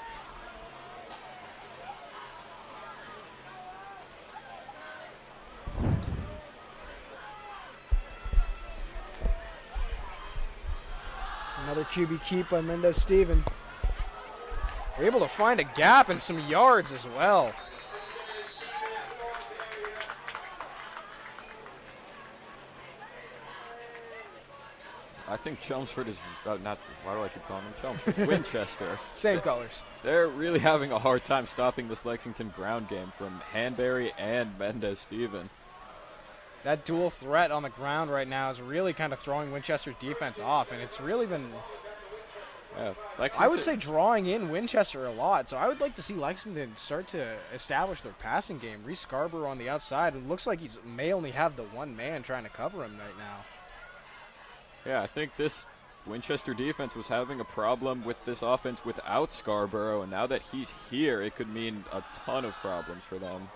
Another QB keep by Mendez-Steven. We're able to find a gap and some yards as well. I think Chelmsford is not. Why do I keep calling them Chelmsford? Winchester. Same colors. They're really having a hard time stopping this Lexington ground game from Hanbury and Mendez-Steven. That dual threat on the ground right now is really kind of throwing Winchester's defense off, and it's really been, I would say, drawing in Winchester a lot. So I would like to see Lexington start to establish their passing game. Reese Scarborough on the outside. It looks like he may only have the one man trying to cover him right now. Yeah, I think this Winchester defense was having a problem with this offense without Scarborough, and now that he's here, it could mean a ton of problems for them.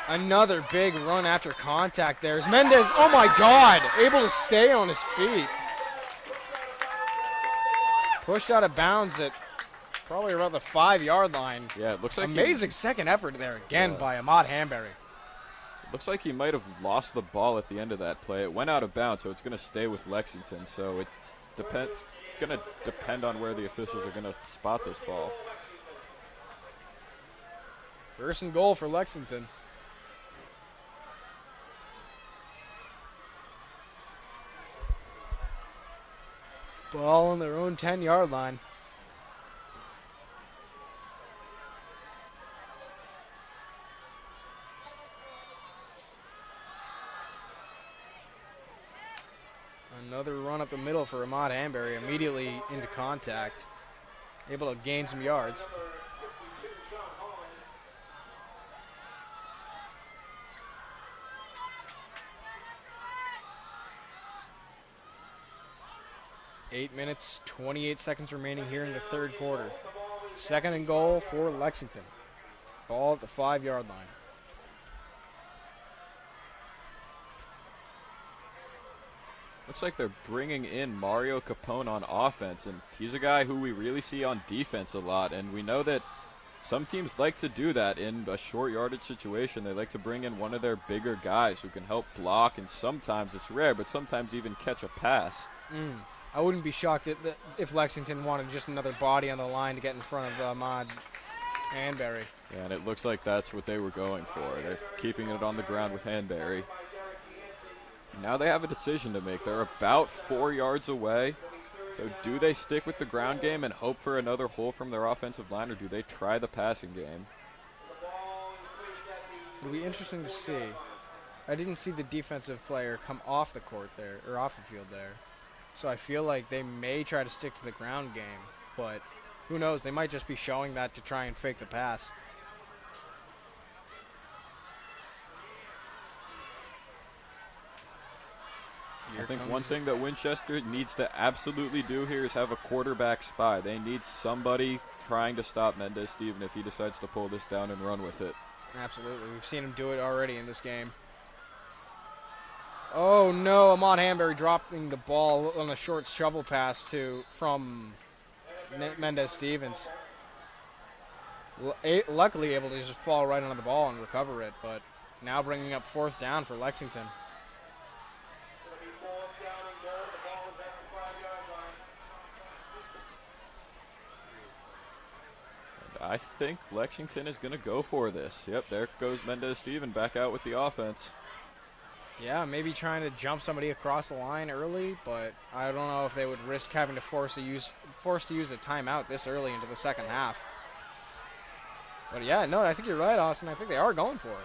Another big run after contact there. Is Mendez, oh my God, able to stay on his feet. Pushed out of bounds at probably around the 5-yard line. Yeah, it looks like amazing second effort there again by Ahmad Hanbury. Looks like he might have lost the ball at the end of that play. It went out of bounds, so it's going to stay with Lexington. So it depends. Going to depend on where the officials are going to spot this ball. First and goal for Lexington. Ball on their own 10-yard line. Another run up the middle for Ahmad Hanbury, immediately into contact. Able to gain some yards. Eight minutes, 28 seconds remaining here in the third quarter. Second and goal for Lexington. Ball at the 5-yard line. Looks like they're bringing in Mario Capone on offense, and he's a guy who we really see on defense a lot, and we know that some teams like to do that in a short yardage situation. They like to bring in one of their bigger guys who can help block, and sometimes, it's rare, but sometimes even catch a pass. I wouldn't be shocked if Lexington wanted just another body on the line to get in front of Ahmad Hanbury. Yeah, and it looks like that's what they were going for. They're keeping it on the ground with Hanbury. Now they have a decision to make. They're about 4 yards away. So do they stick with the ground game and hope for another hole from their offensive line, or do they try the passing game? It'll be interesting to see. I didn't see the defensive player come off the court there, or off the field there. So I feel like they may try to stick to the ground game, but who knows? They might just be showing that to try and fake the pass. I think one thing that Winchester needs to absolutely do here is have a quarterback spy. They need somebody trying to stop Mendez-Steven if he decides to pull this down and run with it. Absolutely. We've seen him do it already in this game. Oh, no. Ahmad Hanbury dropping the ball on a short shovel pass from Mendez-Stevens. luckily able to just fall right under the ball and recover it, but now bringing up 4th down for Lexington. I think Lexington is going to go for this. Yep, there goes Mendez-Steven back out with the offense. Yeah, maybe trying to jump somebody across the line early, but I don't know if they would risk having to force to use a timeout this early into the second half. But yeah, no, I think you're right, Austin. I think they are going for it.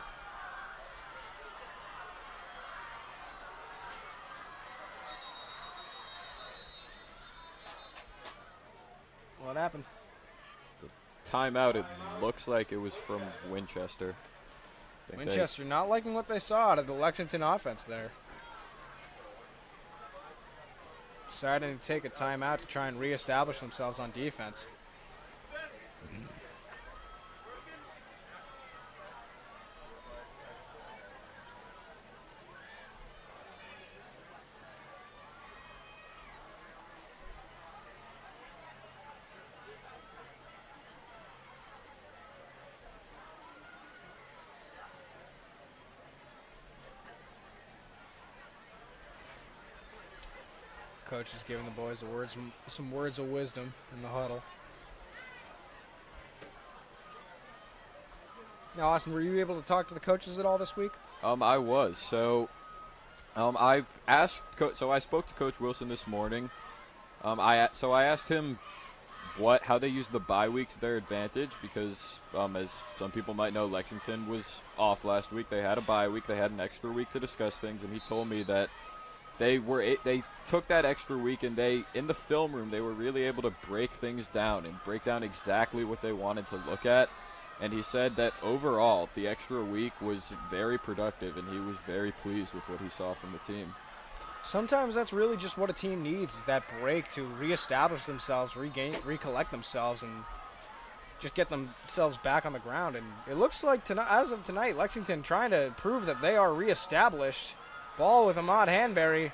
What happened? Timeout, it looks like it was from Winchester. Winchester not liking what they saw out of the Lexington offense there. Deciding to take a timeout to try and reestablish themselves on defense. Coach is giving the boys some words of wisdom in the huddle. Now, Austin, were you able to talk to the coaches at all this week? I was. So, I asked. So I spoke to Coach Wilson this morning. I asked him how they use the bye week to their advantage because, as some people might know, Lexington was off last week. They had a bye week. They had an extra week to discuss things, and he told me that they took that extra week, and in the film room, they were really able to break things down and break down exactly what they wanted to look at. And he said that overall, the extra week was very productive, and he was very pleased with what he saw from the team. Sometimes that's really just what a team needs, is that break to reestablish themselves, recollect themselves, and just get themselves back on the ground. And it looks like, as of tonight, Lexington trying to prove that they are reestablished. Ball with Ahmad Hanberry,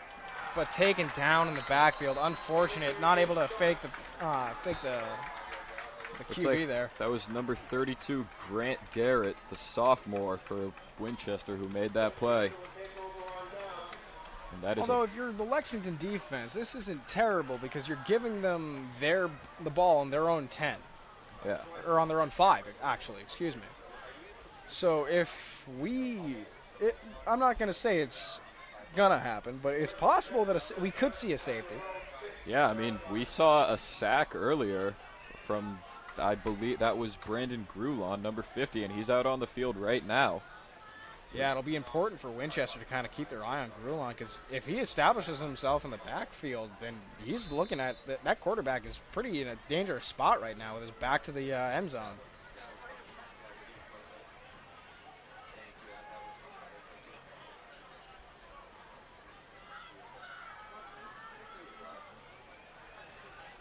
but taken down in the backfield. Unfortunate, not able to fake the QB there. That was number 32, Grant Garrett, the sophomore for Winchester, who made that play. And that is Although if you're the Lexington defense, this isn't terrible because you're giving them the ball on their own 10. Yeah. Or on their own 5, actually, excuse me. So if I'm not going to say it's gonna happen, but it's possible that we could see a safety. Yeah, I mean, we saw a sack earlier from, I believe that was Brandon Grulon, number 50, and he's out on the field right now. So yeah, it'll be important for Winchester to kind of keep their eye on Grulon, because if he establishes himself in the backfield, then he's looking at that quarterback is pretty in a dangerous spot right now with his back to the end zone.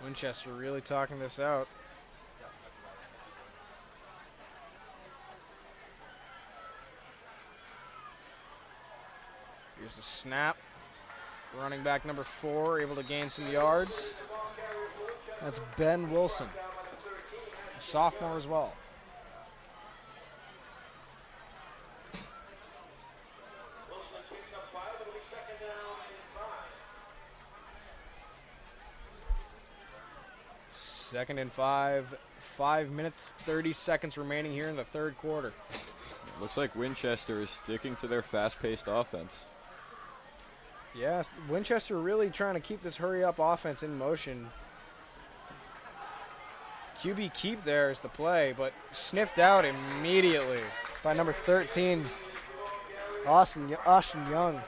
Winchester really talking this out. Here's the snap. Running back number 4, able to gain some yards. That's Ben Wilson, a sophomore as well. Second and 5. 5 minutes, 30 seconds remaining here in the third quarter. Looks like Winchester is sticking to their fast-paced offense. Yes, Winchester really trying to keep this hurry-up offense in motion. QB keep there is the play, but sniffed out immediately by number 13, Austin Young.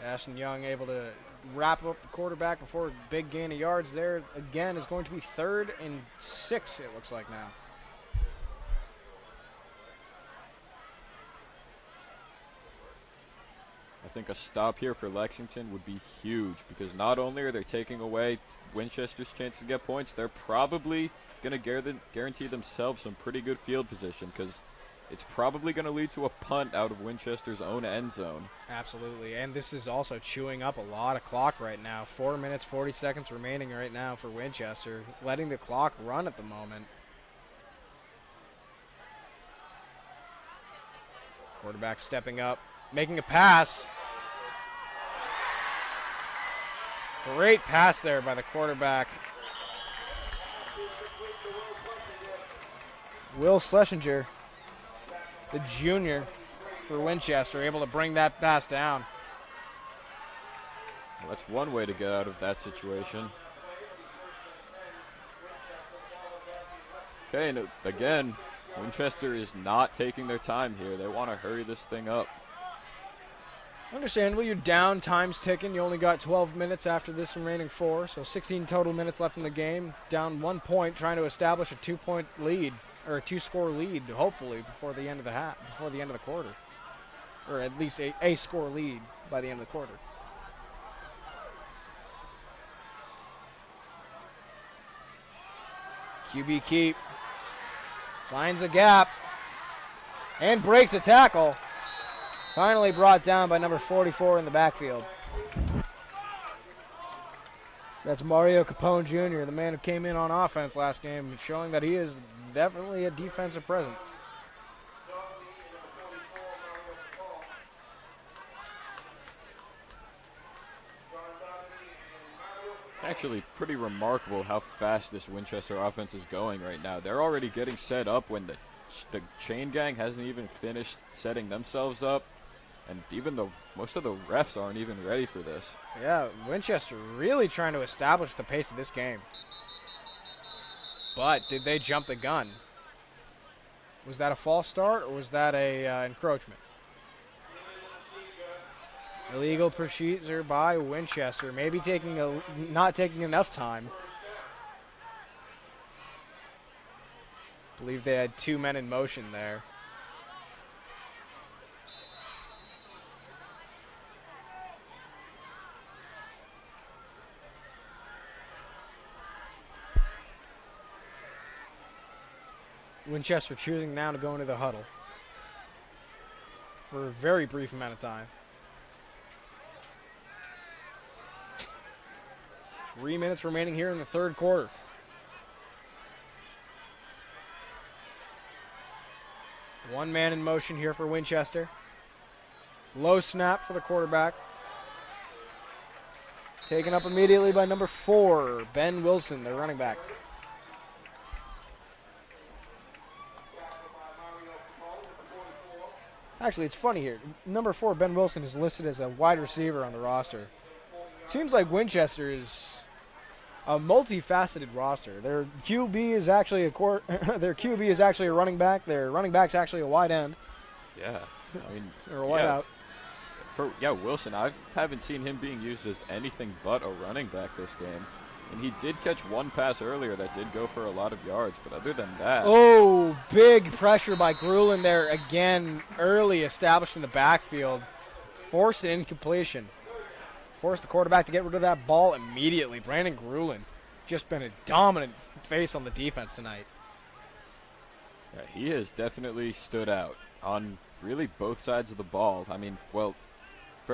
Ashton Young able to wrap up the quarterback before a big gain of yards there. Again, is going to be 3rd and 6, it looks like now. I think a stop here for Lexington would be huge because not only are they taking away Winchester's chance to get points, they're probably going to guarantee themselves some pretty good field position because it's probably going to lead to a punt out of Winchester's own end zone. Absolutely, and this is also chewing up a lot of clock right now. 4 minutes, 40 seconds remaining right now for Winchester, letting the clock run at the moment. Quarterback stepping up, making a pass. Great pass there by the quarterback. Will Schlesinger, the junior for Winchester, able to bring that pass down. Well, that's one way to get out of that situation. Okay, and again, Winchester is not taking their time here. They want to hurry this thing up. Understandable, you're down, time's ticking. You only got 12 minutes after this remaining 4, so 16 total minutes left in the game. Down 1 point, trying to establish a 2-point lead, or a 2-score lead, hopefully, before the end of the quarter. Or at least a score lead by the end of the quarter. QB keep. Finds a gap. And breaks a tackle. Finally brought down by number 44 in the backfield. That's Mario Capone Jr., the man who came in on offense last game, showing that he is definitely a defensive presence. Actually pretty remarkable how fast this Winchester offense is going right now. They're already getting set up when the chain gang hasn't even finished setting themselves up, and even though most of the refs aren't even ready for this. Yeah, Winchester really trying to establish the pace of this game. But did they jump the gun? Was that a false start or was that a encroachment? Illegal procedure by Winchester, maybe not taking enough time. I believe they had 2 men in motion there. Winchester choosing now to go into the huddle for a very brief amount of time. 3 minutes remaining here in the third quarter. One man in motion here for Winchester. Low snap for the quarterback. Taken up immediately by number 4, Ben Wilson, their running back. Actually, it's funny here. Number 4, Ben Wilson, is listed as a wide receiver on the roster. It seems like Winchester is a multifaceted roster. Their QB is actually a running back. Their running back's actually a wide end. Yeah, I mean, or a wide out. Wilson, I haven't seen him being used as anything but a running back this game. And he did catch one pass earlier that did go for a lot of yards, but other than that... Oh, big pressure by Grulin there again, early established in the backfield. Forced an incompletion. Forced the quarterback to get rid of that ball immediately. Brandon Grulin just been a dominant face on the defense tonight. Yeah, he has definitely stood out on really both sides of the ball. I mean, well,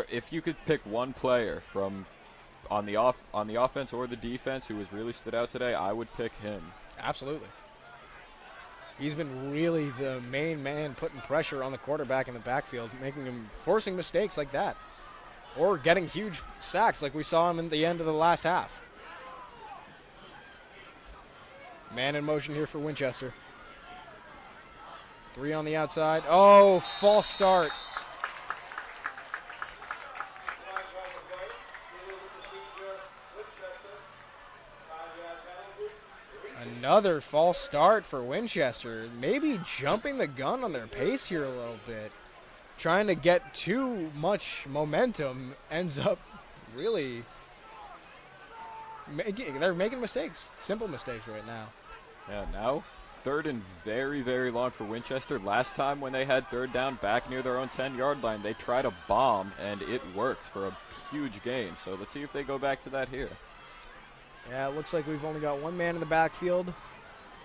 if you could pick one player from on the offense or the defense who has really stood out today, I would pick him. Absolutely. He's been really the main man putting pressure on the quarterback in the backfield, forcing mistakes like that. Or getting huge sacks like we saw him in the end of the last half. Man in motion here for Winchester. 3 on the outside. Oh, false start. Another false start for Winchester. Maybe jumping the gun on their pace here a little bit. Trying to get too much momentum ends up really they're making mistakes. Simple mistakes right now. Yeah, now 3rd and very, very long for Winchester. Last time when they had 3rd down back near their own 10-yard line, they tried a bomb, and it worked for a huge gain. So let's see if they go back to that here. Yeah, it looks like we've only got 1 man in the backfield.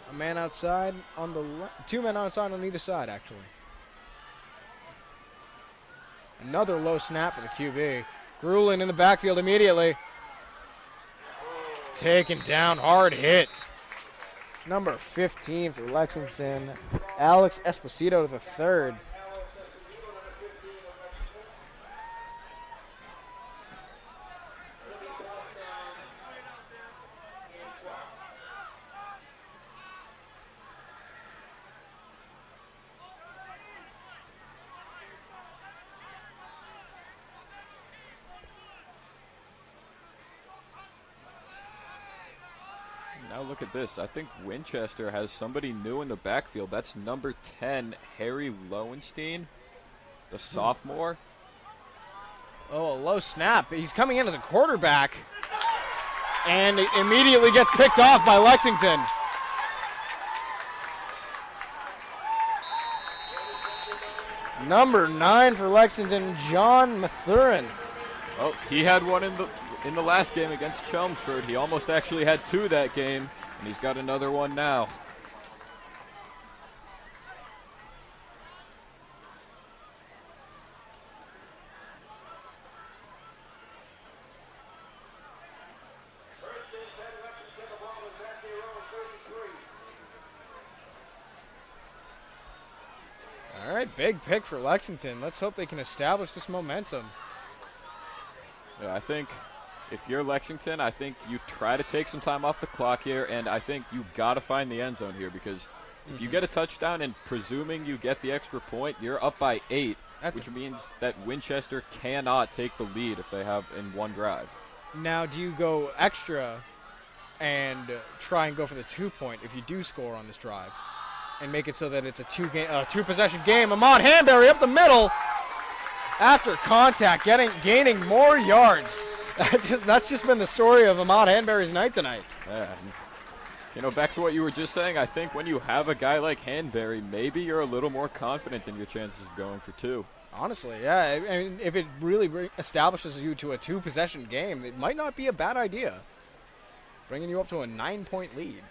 A man outside on the 2 men outside on either side, actually. Another low snap for the QB. Grulin in the backfield immediately. Taken down, hard hit. Number 15 for Lexington, Alex Esposito to the third. Now look at this. I think Winchester has somebody new in the backfield. That's number 10, Harry Lowenstein, the sophomore. Oh, a low snap. He's coming in as a quarterback. And it immediately gets picked off by Lexington. Number 9 for Lexington, John Mathurin. Oh, he had one in the last game against Chelmsford. He almost actually had 2 that game, and he's got another one now. All right, big pick for Lexington. Let's hope they can establish this momentum. Yeah, I think if you're Lexington, I think you try to take some time off the clock here, and I think you got to find the end zone here because if you get a touchdown and presuming you get the extra point, you're up by 8, which means that Winchester cannot take the lead if they have in one drive. Now, do you go extra and try and go for the 2-point if you do score on this drive and make it so that it's a two-possession game? Ahmad Hanbury up the middle after contact, gaining more yards. That's just been the story of Ahmad Hanbury's night tonight. Yeah. You know, back to what you were just saying, I think when you have a guy like Hanbury, maybe you're a little more confident in your chances of going for 2. Honestly, yeah. I mean, if it really establishes you to a 2-possession game, it might not be a bad idea. Bringing you up to a 9-point lead.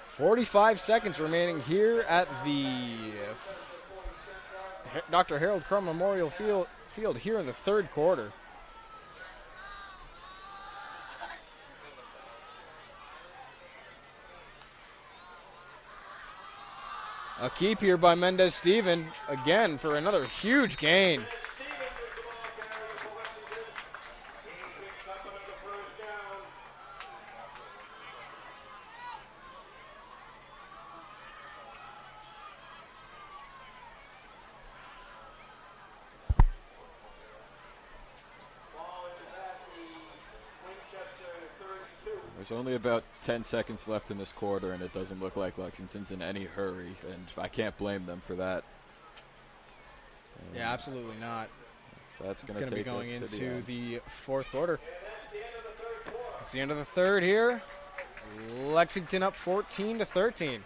45 seconds remaining here at the Dr. Harold Crum Memorial Field here in the third quarter. A keep here by Mendez Steven, again for another huge gain. There's only about 10 seconds left in this quarter, and it doesn't look like Lexington's in any hurry, and I can't blame them for that. Yeah, absolutely not. That's going to be going us to into the fourth quarter. It's the end of the third here. Lexington up 14-13.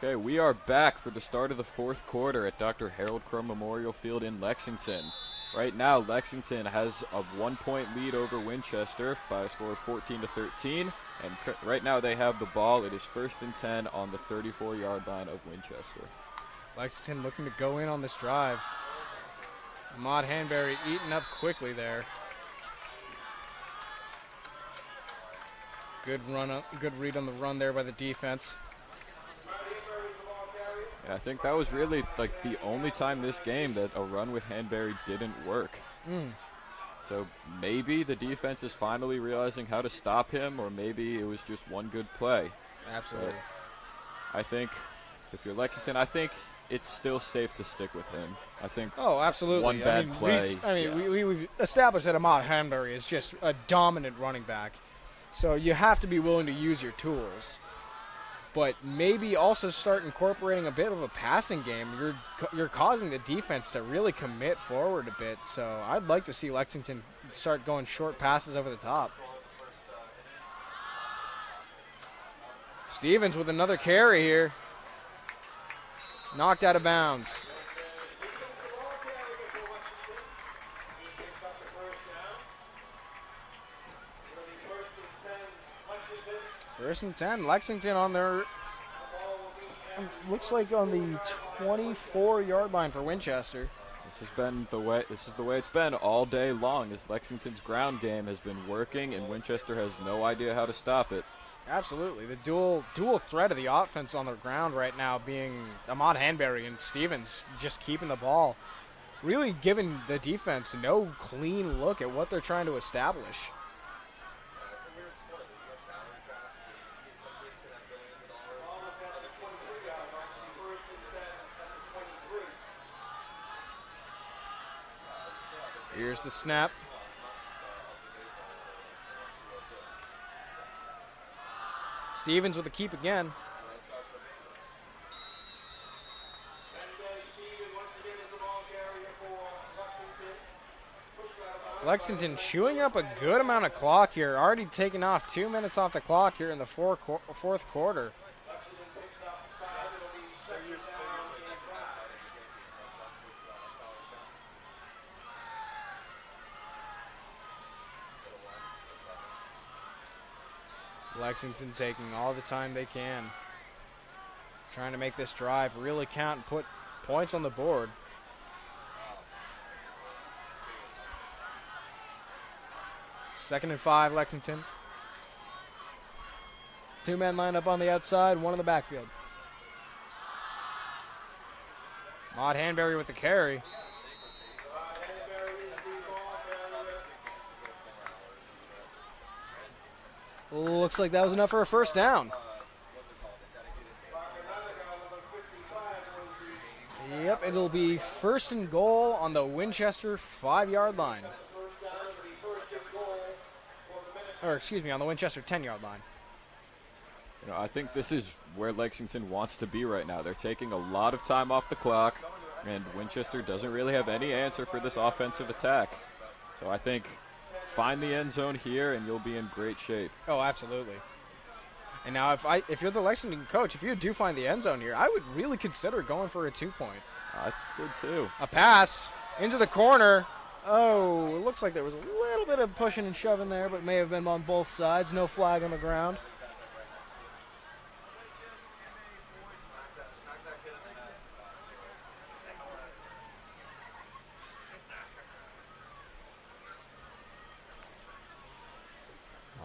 Okay, we are back for the start of the fourth quarter at Dr. Harold Crum Memorial Field in Lexington. Right now, Lexington has a 1-point lead over Winchester by a score of 14-13. And right now they have the ball. It is 1st and 10 on the 34-yard line of Winchester. Lexington looking to go in on this drive. Ahmad Hanbury eaten up quickly there. Good read on the run there by the defense. Yeah, I think that was really like the only time this game that a run with Hanbury didn't work. So maybe the defense is finally realizing how to stop him, or maybe it was just one good play. Absolutely. But I think if you're Lexington, I think it's still safe to stick with him. I think absolutely. one bad play. We've established that Ahmad Hanbury is just a dominant running back. So you have to be willing to use your tools. But maybe also start incorporating a bit of a passing game. You're causing the defense to really commit forward a bit. So I'd like to see Lexington start going short passes over the top. Stevens with another carry here. Knocked out of bounds. First and 10, Lexington on their, looks like on the 24-yard line for Winchester. This is the way it's been all day long. As Lexington's ground game has been working, and Winchester has no idea how to stop it. Absolutely, the dual threat of the offense on the ground right now being Ahmad Hanbury and Stevens just keeping the ball, really giving the defense no clean look at what they're trying to establish. Here's the snap. Stevens with a keep again. Lexington chewing up a good amount of clock here. Already taking off 2 minutes off the clock here in the fourth quarter. Lexington taking all the time they can. Trying to make this drive really count and put points on the board. Second and 5, Lexington. 2 men lined up on the outside, 1 in the backfield. Ahmad Hanbury with the carry. Looks like that was enough for a first down. Yep, it'll be 1st and goal on the Winchester 5-yard line. Or excuse me, on the Winchester 10-yard line. You know, I think this is where Lexington wants to be right now. They're taking a lot of time off the clock, and Winchester doesn't really have any answer for this offensive attack. So I think find the end zone here, and you'll be in great shape. Oh, absolutely. And now, if you're the Lexington coach, if you do find the end zone here, I would really consider going for a 2-point. That's good, too. A pass into the corner. Oh, it looks like there was a little bit of pushing and shoving there, but may have been on both sides. No flag on the ground.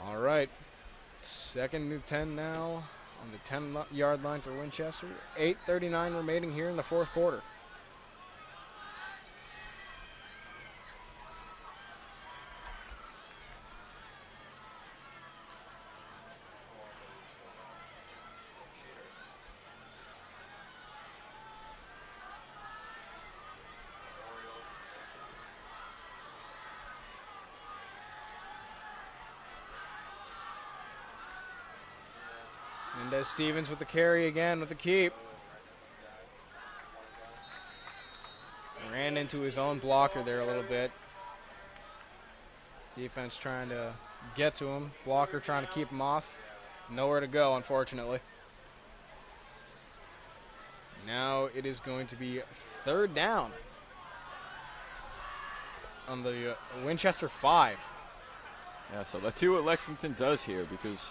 All right, 2nd and 10 now on the 10-yard line for Winchester. 8:39 remaining here in the fourth quarter. And Stevens with the carry again with the keep. Ran into his own blocker there a little bit. Defense trying to get to him. Blocker trying to keep him off. Nowhere to go, unfortunately. Now it is going to be 3rd down. on the Winchester 5. Yeah, so let's see what Lexington does here, because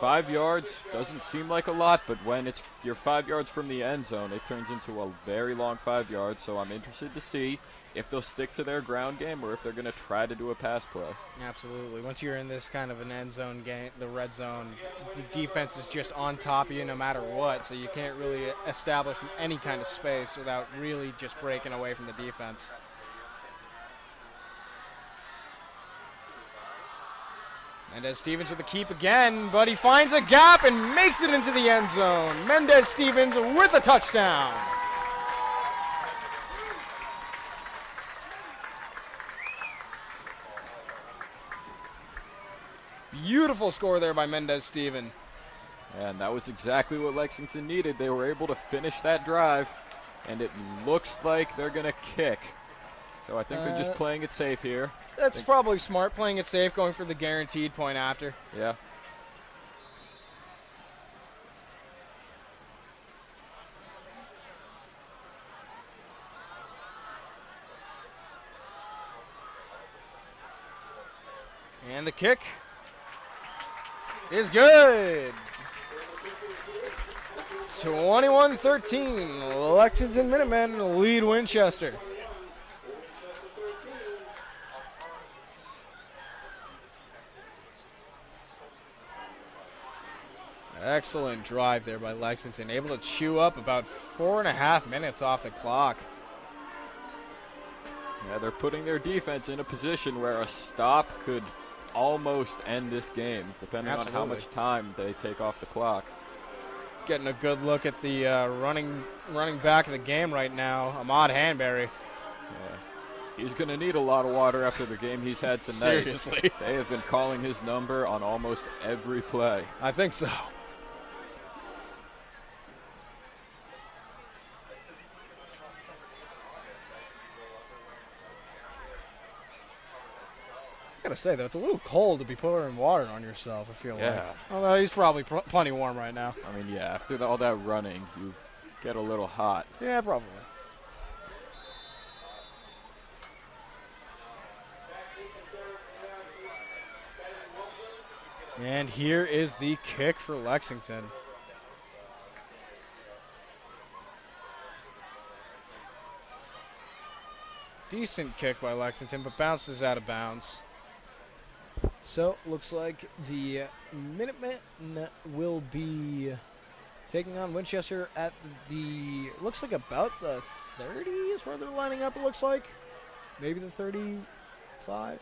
5 yards doesn't seem like a lot, but when you're 5 yards from the end zone, it turns into a very long 5 yards. So I'm interested to see if they'll stick to their ground game or if they're going to try to do a pass play. Absolutely. Once you're in this kind of an end zone game, the red zone, the defense is just on top of you no matter what, so you can't really establish any kind of space without really just breaking away from the defense. Mendez-Stevens with a keep again, but he finds a gap and makes it into the end zone. Mendez-Stevens with a touchdown. Beautiful score there by Mendez-Stevens. And that was exactly what Lexington needed. They were able to finish that drive, and it looks like they're going to kick. So I think they're just playing it safe here. That's probably smart, playing it safe, going for the guaranteed point after. Yeah. And the kick is good. 21-13, Lexington Minutemen lead Winchester. Excellent drive there by Lexington, able to chew up about 4.5 minutes off the clock. Yeah, they're putting their defense in a position where a stop could almost end this game, depending on how much time they take off the clock. Getting a good look at the running back of the game right now, Ahmad Hanbury. Yeah. He's going to need a lot of water after the game he's had tonight. Seriously. They have been calling his number on almost every play. I think so. I gotta say, though, it's a little cold to be pouring water on yourself, I feel like. Although he's probably plenty warm right now. I mean, yeah, after all that running, you get a little hot. Yeah, probably. And here is the kick for Lexington. Decent kick by Lexington, but bounces out of bounds. So, looks like the Minutemen will be taking on Winchester at the, looks like about the 30 is where they're lining up, it looks like. Maybe the 35.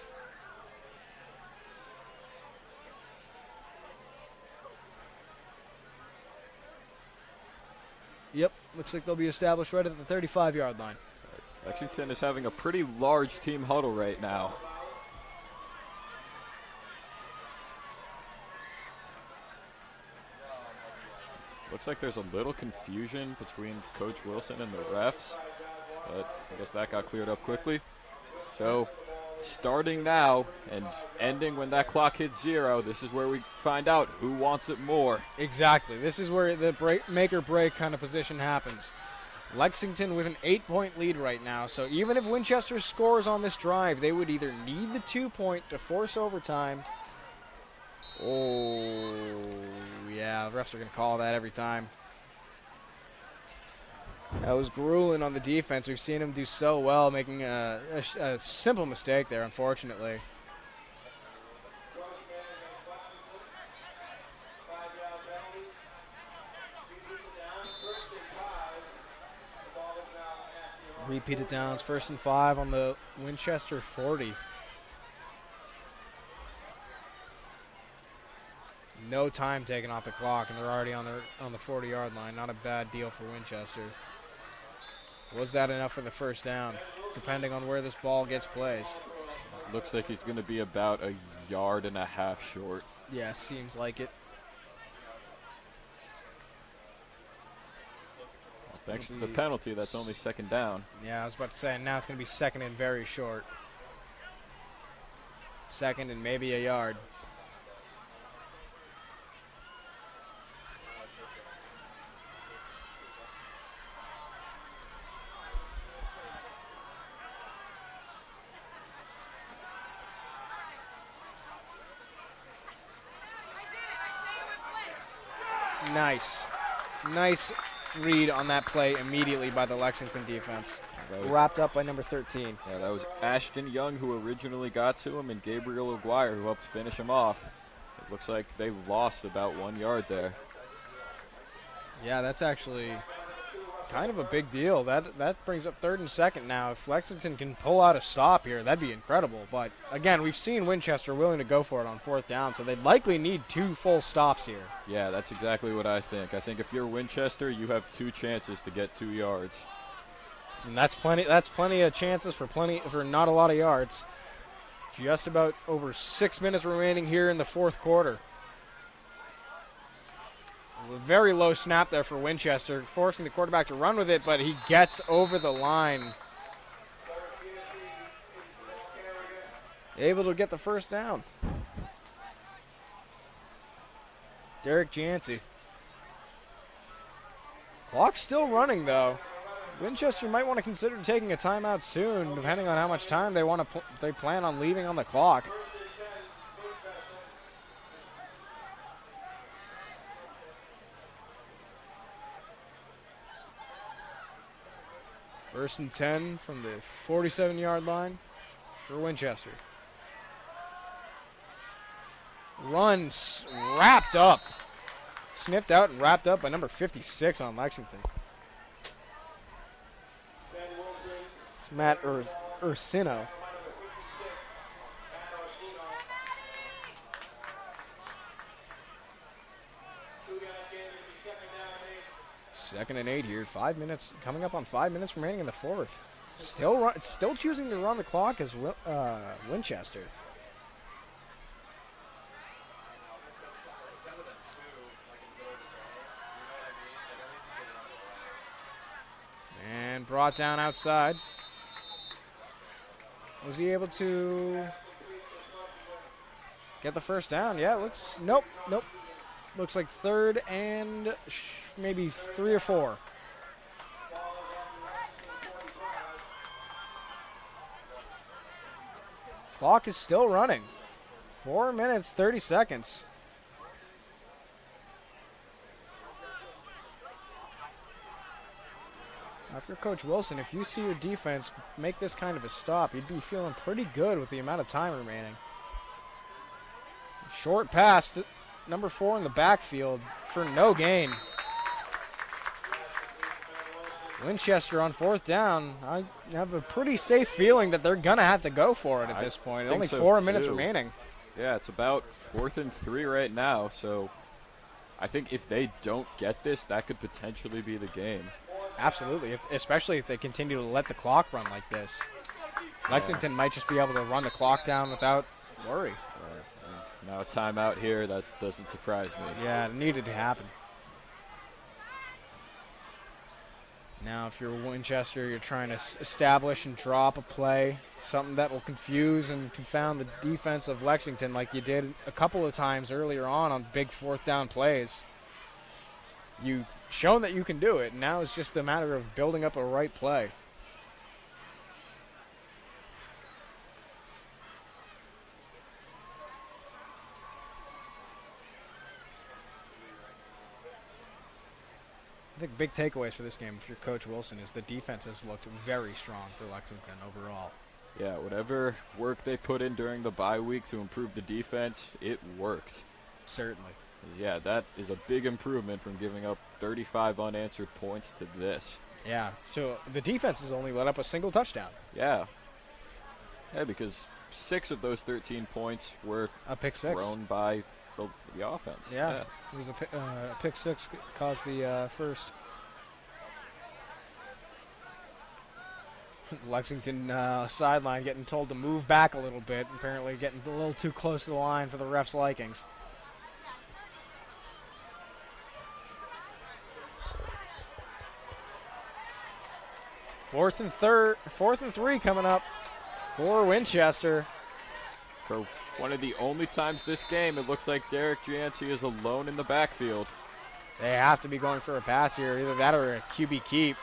Yep, looks like they'll be established right at the 35-yard line. Lexington is having a pretty large team huddle right now. Looks like there's a little confusion between Coach Wilson and the refs, but I guess that got cleared up quickly. So, starting now and ending when that clock hits 0, this is where we find out who wants it more. Exactly. This is where the make or break kind of position happens. Lexington with an 8-point lead right now, so even if Winchester scores on this drive, they would either need the 2-point to force overtime. Oh, yeah, the refs are going to call that every time. That was grueling on the defense. We've seen him do so well, making a simple mistake there, unfortunately. Repeated downs, 1st and 5 on the Winchester 40. No time taken off the clock, and they're already on the 40-yard line. Not a bad deal for Winchester. Was that enough for the first down? Depending on where this ball gets placed. Looks like he's going to be about 1.5 yards short. Yeah, seems like it. Thanks to the penalty, that's only 2nd down. Yeah, I was about to say, now it's going to be 2nd and very short. 2nd and maybe 1 yard. Nice. Nice read on that play immediately by the Lexington defense. Wrapped up by number 13. Yeah, that was Ashton Young who originally got to him, and Gabriel Aguirre who helped finish him off. It looks like they lost about 1 yard there. Yeah, that's actually kind of a big deal. That brings up 3rd and 2nd now. If Lexington can pull out a stop here, that'd be incredible. But, again, we've seen Winchester willing to go for it on 4th down, so they'd likely need 2 full stops here. Yeah, that's exactly what I think. I think if you're Winchester, you have 2 chances to get 2 yards. And that's plenty of chances for not a lot of yards. Just about over 6 minutes remaining here in the 4th quarter. A very low snap there for Winchester, forcing the quarterback to run with it, but he gets over the line. Able to get the 1st down. Derek Jancy. Clock's still running, though. Winchester might want to consider taking a timeout soon, depending on how much time they plan on leaving on the clock. First and 10 from the 47-yard line for Winchester. Run wrapped up. Sniffed out and wrapped up by number 56 on Lexington. It's Matt Ursino. Second and 8 here. 5 minutes coming up on 5 minutes remaining in the 4th. Still choosing to run the clock as Winchester. And brought down outside. Was he able to get the 1st down? Yeah, it looks. Nope. Looks like 3rd and maybe 3 or 4. Clock is still running. 4 minutes, 30 seconds. After Coach Wilson, if you see your defense make this kind of a stop, you'd be feeling pretty good with the amount of time remaining. Short pass to number 4 in the backfield for no gain. Winchester on 4th down. I have a pretty safe feeling that they're going to have to go for it at this point. Only 4 minutes remaining. Yeah, it's about 4th and 3 right now, so I think if they don't get this, that could potentially be the game. Absolutely, especially if they continue to let the clock run like this. Lexington might just be able to run the clock down without worry. Now a timeout here, that doesn't surprise me. Yeah, it needed to happen. Now if you're Winchester, you're trying to establish and drop a play, something that will confuse and confound the defense of Lexington like you did a couple of times earlier on big 4th down plays. You've shown that you can do it. Now it's just a matter of building up a right play. I think big takeaways for this game, if you're Coach Wilson, is the defense has looked very strong for Lexington overall. Yeah, whatever work they put in during the bye week to improve the defense, it worked. Certainly. Yeah, that is a big improvement from giving up 35 unanswered points to this. Yeah, so the defense has only let up a single touchdown. Yeah. Yeah, because 6 of those 13 points were a pick 6 thrown by the offense. Yeah. It was a pick 6 caused the first. Lexington sideline getting told to move back a little bit, apparently getting a little too close to the line for the refs' likings. Fourth and 3 coming up for Winchester. For one of the only times this game, it looks like Derek Jancy is alone in the backfield. They have to be going for a pass here, either that or a QB keep.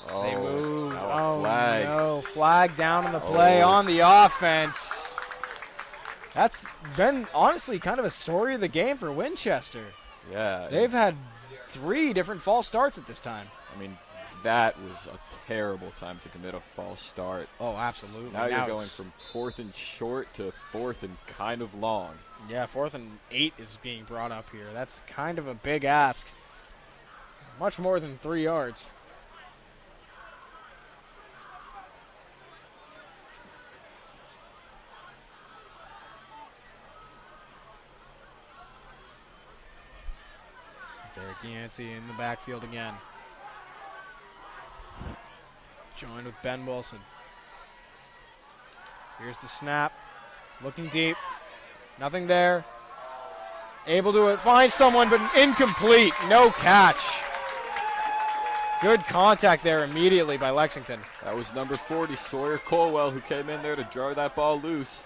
Oh, they moved. Flag. No, flag down on the play on the offense. That's been, honestly, kind of a story of the game for Winchester. Yeah. They've had 3 different false starts at this time. I mean, that was a terrible time to commit a false start. Oh, absolutely. Now you're going from 4th and short to 4th and kind of long. Yeah, 4th and 8 is being brought up here. That's kind of a big ask. Much more than 3 yards. Derek Yancey in the backfield again. Joined with Ben Wilson. Here's the snap. Looking deep. Nothing there. Able to find someone, but incomplete. No catch. Good contact there immediately by Lexington. That was number 40, Sawyer Colwell, who came in there to draw that ball loose.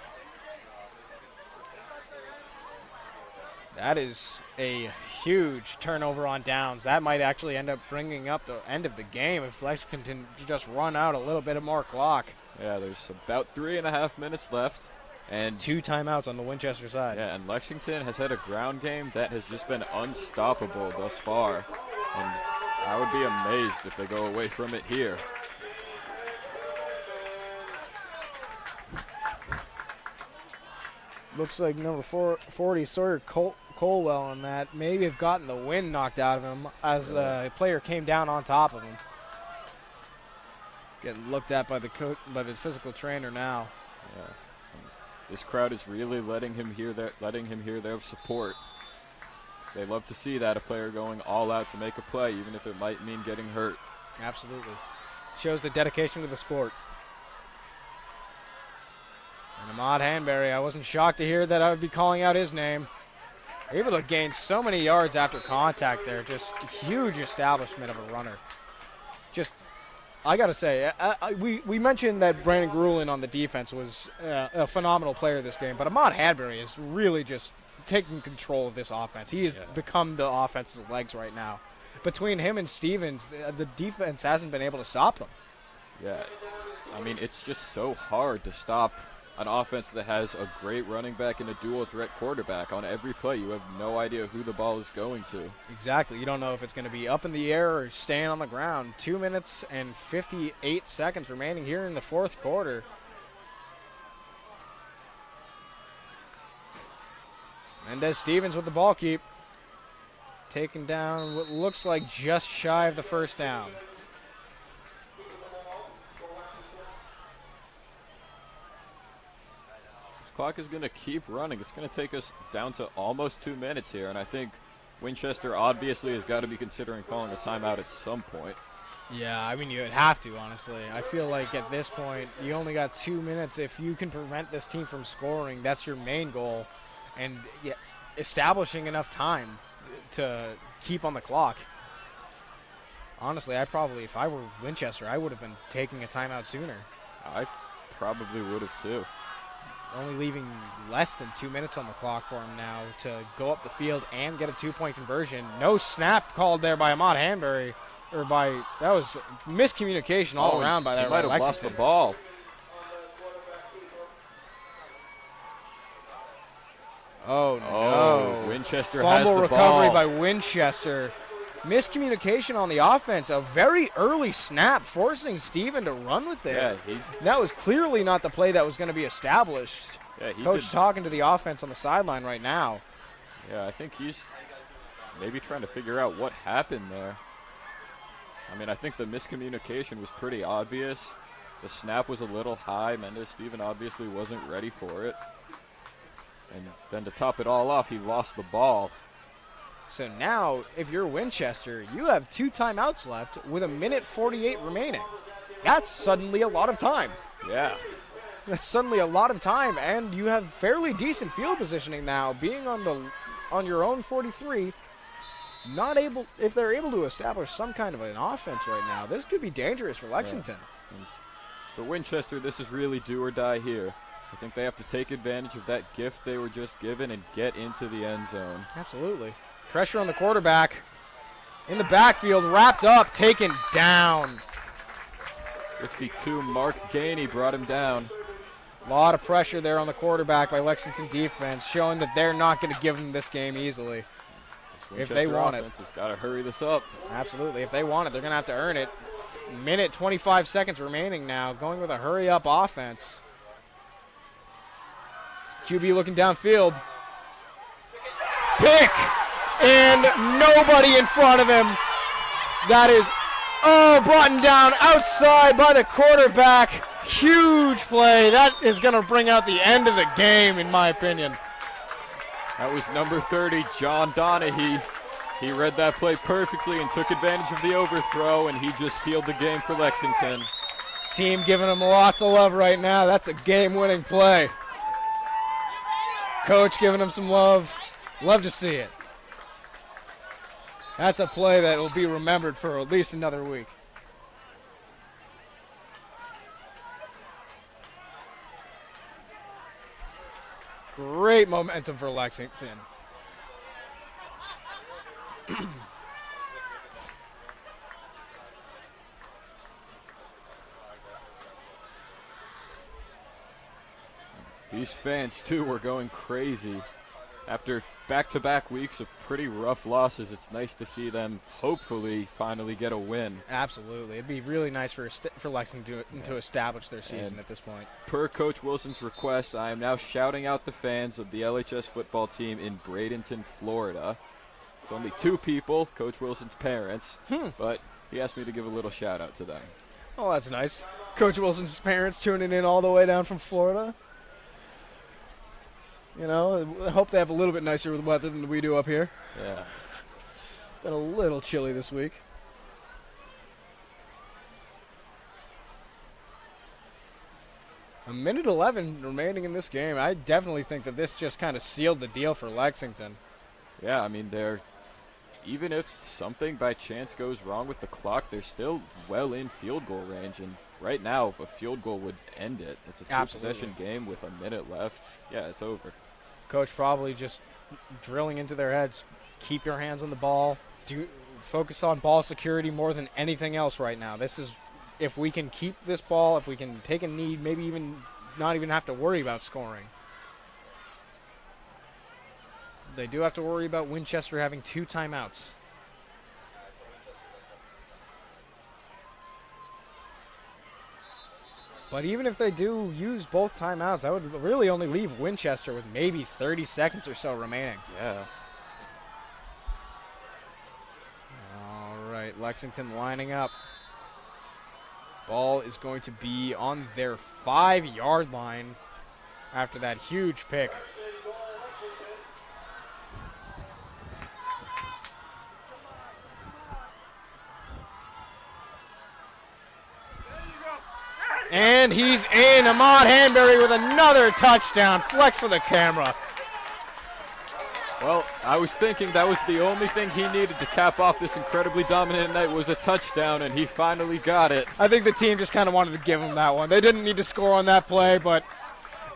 That is a huge turnover on downs. That might actually end up bringing up the end of the game if Lexington just run out a little bit more clock. Yeah, there's about 3.5 minutes left. And 2 timeouts on the Winchester side. Yeah, and Lexington has had a ground game that has just been unstoppable thus far. And I would be amazed if they go away from it here. Looks like number 40, Sawyer Colwell on that. Maybe have gotten the wind knocked out of him as the player came down on top of him. Getting looked at by the coach, by the physical trainer now. Yeah. This crowd is really letting him hear their support. They love to see that, a player going all out to make a play, even if it might mean getting hurt. Absolutely. Shows the dedication to the sport. And Ahmad Hanbury, I wasn't shocked to hear that I would be calling out his name. Able to gain so many yards after contact there. Just huge establishment of a runner. Just, I got to say, we mentioned that Brandon Grulin on the defense was a phenomenal player this game, but Ahmad Hanbury is really just taking control of this offense. He has become the offense's legs right now. Between him and Stevens, the defense hasn't been able to stop them. Yeah, I mean, it's just so hard to stop an offense that has a great running back and a dual threat quarterback. On every play, you have no idea who the ball is going to. Exactly. You don't know if it's going to be up in the air or staying on the ground. 2 minutes and 58 seconds remaining here in the 4th quarter. Mendez Stevens with the ball keep. Taking down what looks like just shy of the first down. This clock is going to keep running. It's going to take us down to almost 2 minutes here, and I think Winchester obviously has got to be considering calling a timeout at some point. Yeah, I mean, you'd have to, honestly. I feel like at this point, you only got 2 minutes. If you can prevent this team from scoring, that's your main goal. And establishing enough time to keep on the clock. Honestly, I probably, if I were Winchester, I would have been taking a timeout sooner. I probably would have too. Only leaving less than 2 minutes on the clock for him now to go up the field and get a 2-point conversion. No snap called there by Ahmad Hanbury. That was miscommunication all around by that. He might have lost the ball. Oh, no. Oh, Winchester Fumble has the recovery ball. by Winchester. Miscommunication on the offense. A very early snap forcing Steven to run with it. Yeah, that was clearly not the play that was going to be established. Yeah, Coach talking to the offense on the sideline right now. Yeah, I think he's maybe trying to figure out what happened there. I mean, I think the miscommunication was pretty obvious. The snap was a little high. Mendez Steven obviously wasn't ready for it. And then to top it all off, he lost the ball. So now, if you're Winchester, you have 2 timeouts left with 1:48 remaining. That's suddenly a lot of time. Yeah. That's suddenly a lot of time, and you have fairly decent field positioning now, being on your own 43. Not able, if they're able to establish some kind of an offense right now, this could be dangerous for Lexington. Yeah. For Winchester, this is really do or die here. I think they have to take advantage of that gift they were just given and get into the end zone. Absolutely. Pressure on the quarterback. In the backfield, wrapped up, taken down. 52, Mark Gainey brought him down. A lot of pressure there on the quarterback by Lexington defense, showing that they're not going to give them this game easily. If they want it. Has got to hurry this up. Absolutely. If they want it, they're going to have to earn it. Minute 25 seconds remaining now, going with a hurry-up offense. QB looking downfield. Pick! And nobody in front of him. That is, brought down outside by the quarterback. Huge play. That is going to bring out the end of the game, in my opinion. That was number 30, John Donahue. He read that play perfectly and took advantage of the overthrow, and he just sealed the game for Lexington. Team giving him lots of love right now. That's a game-winning play. Coach giving him some love. Love to see it. That's a play that will be remembered for at least another week. Great momentum for Lexington. These fans, too, were going crazy. After back-to-back weeks of pretty rough losses, it's nice to see them hopefully finally get a win. Absolutely. It'd be really nice for Lexington to establish their season at this point. Per Coach Wilson's request, I am now shouting out the fans of the LHS football team in Bradenton, Florida. It's only 2 people, Coach Wilson's parents, but he asked me to give a little shout-out to them. Oh, that's nice. Coach Wilson's parents tuning in all the way down from Florida. You know, I hope they have a little bit nicer weather than we do up here. Yeah. Been a little chilly this week. A minute 11 remaining in this game. I definitely think that this just kind of sealed the deal for Lexington. Yeah, I mean, even if something by chance goes wrong with the clock, they're still well in field goal range, and right now a field goal would end it. It's a 2-possession game with a minute left. Yeah, it's over. Coach probably just drilling into their heads, keep your hands on the ball, focus on ball security more than anything else right now. This is, if we can keep this ball, if we can take a knee, maybe even not even have to worry about scoring. They do have to worry about Winchester having 2 timeouts. But even if they do use both timeouts, that would really only leave Winchester with maybe 30 seconds or so remaining. Yeah. All right, Lexington lining up. Ball is going to be on their 5-yard line after that huge pick. And he's in. Ahmad Hanbury with another touchdown. Flex for the camera. Well, I was thinking that was the only thing he needed to cap off this incredibly dominant night was a touchdown, and he finally got it. I think the team just kind of wanted to give him that one. They didn't need to score on that play, but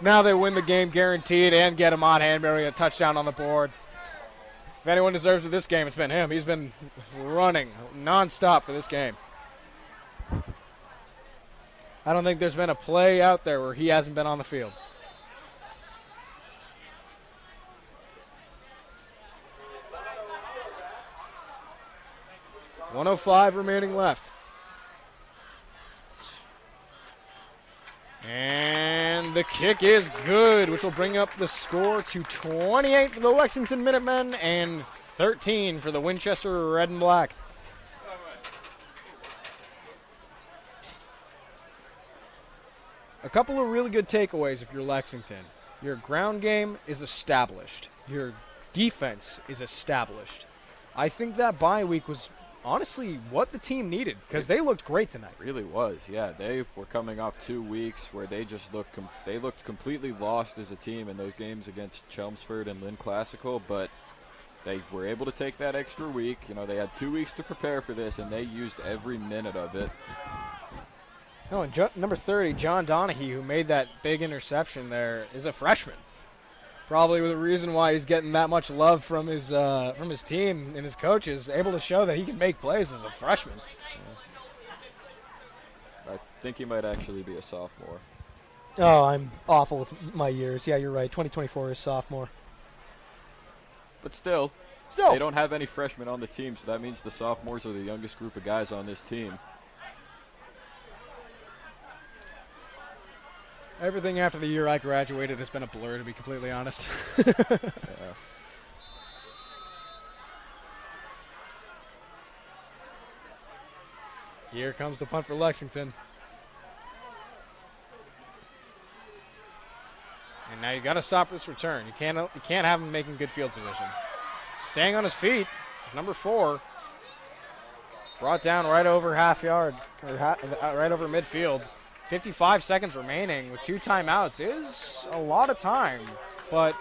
now they win the game guaranteed and get Ahmad Hanbury a touchdown on the board. If anyone deserves it this game, it's been him. He's been running nonstop for this game. I don't think there's been a play out there where he hasn't been on the field. .105 remaining left. And the kick is good, which will bring up the score to 28 for the Lexington Minutemen and 13 for the Winchester Red and Black. A couple of really good takeaways if you're Lexington. Your ground game is established. Your defense is established. I think that bye week was honestly what the team needed because they looked great tonight. Really was, yeah. They were coming off 2 weeks where they just looked completely lost as a team in those games against Chelmsford and Lynn Classical, but they were able to take that extra week. You know, they had 2 weeks to prepare for this, and they used every minute of it. Oh, and number 30, John Donahue, who made that big interception there, is a freshman. Probably the reason why he's getting that much love from his team and his coaches, able to show that he can make plays as a freshman. Yeah. I think he might actually be a sophomore. Oh, I'm awful with my years. Yeah, you're right. 2024 is sophomore. But still, Still. they don't have any freshmen on the team, so that means the sophomores are the youngest group of guys on this team. Everything after the year I graduated has been a blur, to be completely honest. Yeah. Here comes the punt for Lexington. And now you got to stop this return. You can't have him making good field position. Staying on his feet, number 4. Brought down right over half yard, or right over midfield. 55 seconds remaining with 2 timeouts is a lot of time, but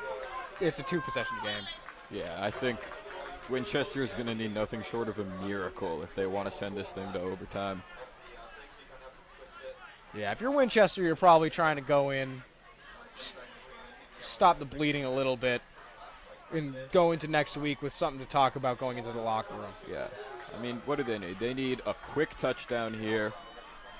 it's a 2-possession game. Yeah, I think Winchester is going to need nothing short of a miracle if they want to send this thing to overtime. Yeah, if you're Winchester, you're probably trying to go in, stop the bleeding a little bit, and go into next week with something to talk about going into the locker room. Yeah. I mean, what do they need? They need a quick touchdown here.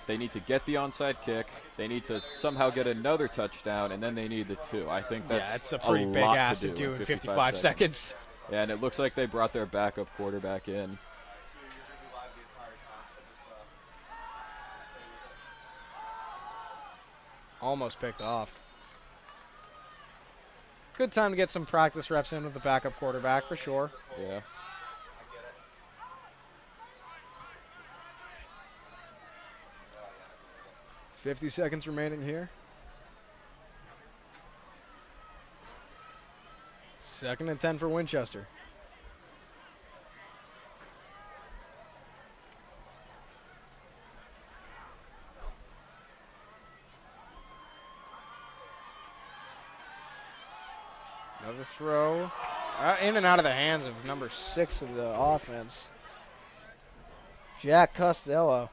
They need to get the onside kick. They need to somehow get another touchdown, and then they need the 2. I think that's it's a pretty big ask to do in 55 seconds. Yeah, and it looks like they brought their backup quarterback in. Almost picked off. Good time to get some practice reps in with the backup quarterback for sure. Yeah. 50 seconds remaining here. 2nd and 10 for Winchester. Another throw. In and out of the hands of number 6 of the offense, Jack Costello.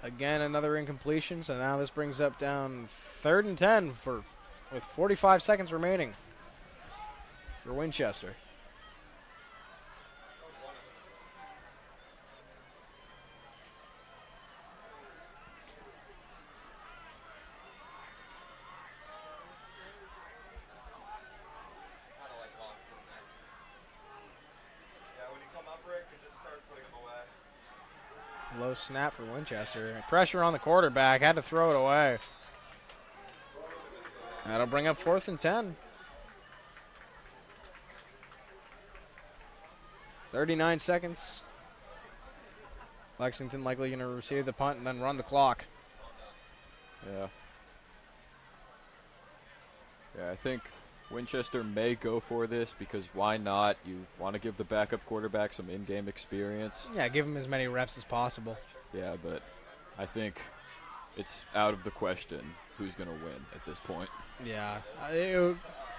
Again, another incompletion, so now this brings up down 3rd and 10 with 45 seconds remaining for Winchester. Low snap for Winchester. Pressure on the quarterback. Had to throw it away. That'll bring up 4th and 10. 39 seconds. Lexington likely going to receive the punt and then run the clock. Yeah. Yeah, I think Winchester may go for this because why not? You want to give the backup quarterback some in-game experience. Yeah, give him as many reps as possible. Yeah, but I think it's out of the question who's going to win at this point. Yeah,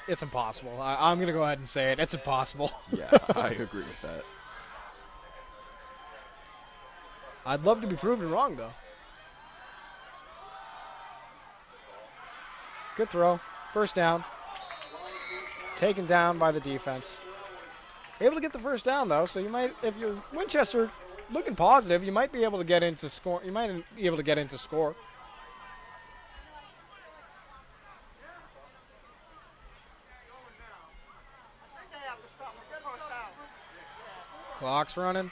it's impossible. I'm going to go ahead and say it. It's impossible. Yeah, I agree with that. I'd love to be proven wrong, though. Good throw. 1st down. Taken down by the defense. Able to get the 1st down, though, so you might, if you're Winchester looking positive, you might be able to get into score. You might be able to get into score. Clock's running.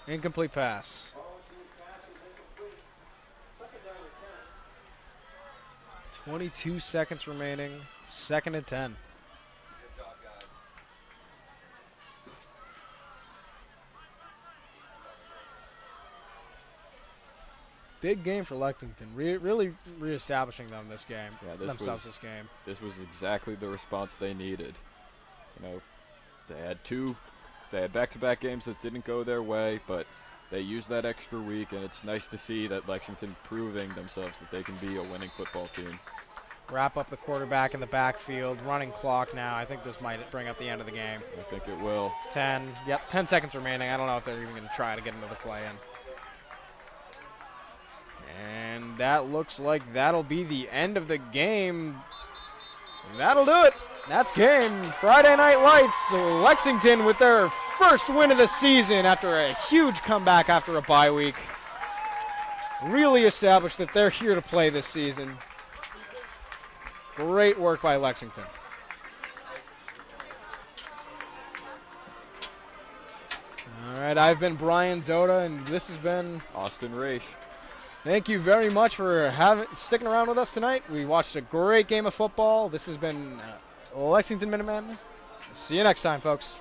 Incomplete pass. 22 seconds remaining. 2nd and 10. Good job, guys. Big game for Lexington. Really reestablishing them this game. Yeah, this game. This was exactly the response they needed. You know, they had back-to-back games that didn't go their way, but they used that extra week, and it's nice to see that Lexington proving themselves that they can be a winning football team. Wrap up the quarterback in the backfield. Running clock now. I think this might bring up the end of the game. I think it will. 10 seconds remaining. I don't know if they're even going to try to get another play in. And that looks like that'll be the end of the game. That'll do it. That's game. Friday Night Lights. Lexington with their first win of the season after a huge comeback after a bye week. Really established that they're here to play this season. Great work by Lexington. All right, I've been Brian Doda, and this has been Austin Raish. Thank you very much for sticking around with us tonight. We watched a great game of football. This has been Lexington Minutemen. See you next time, folks.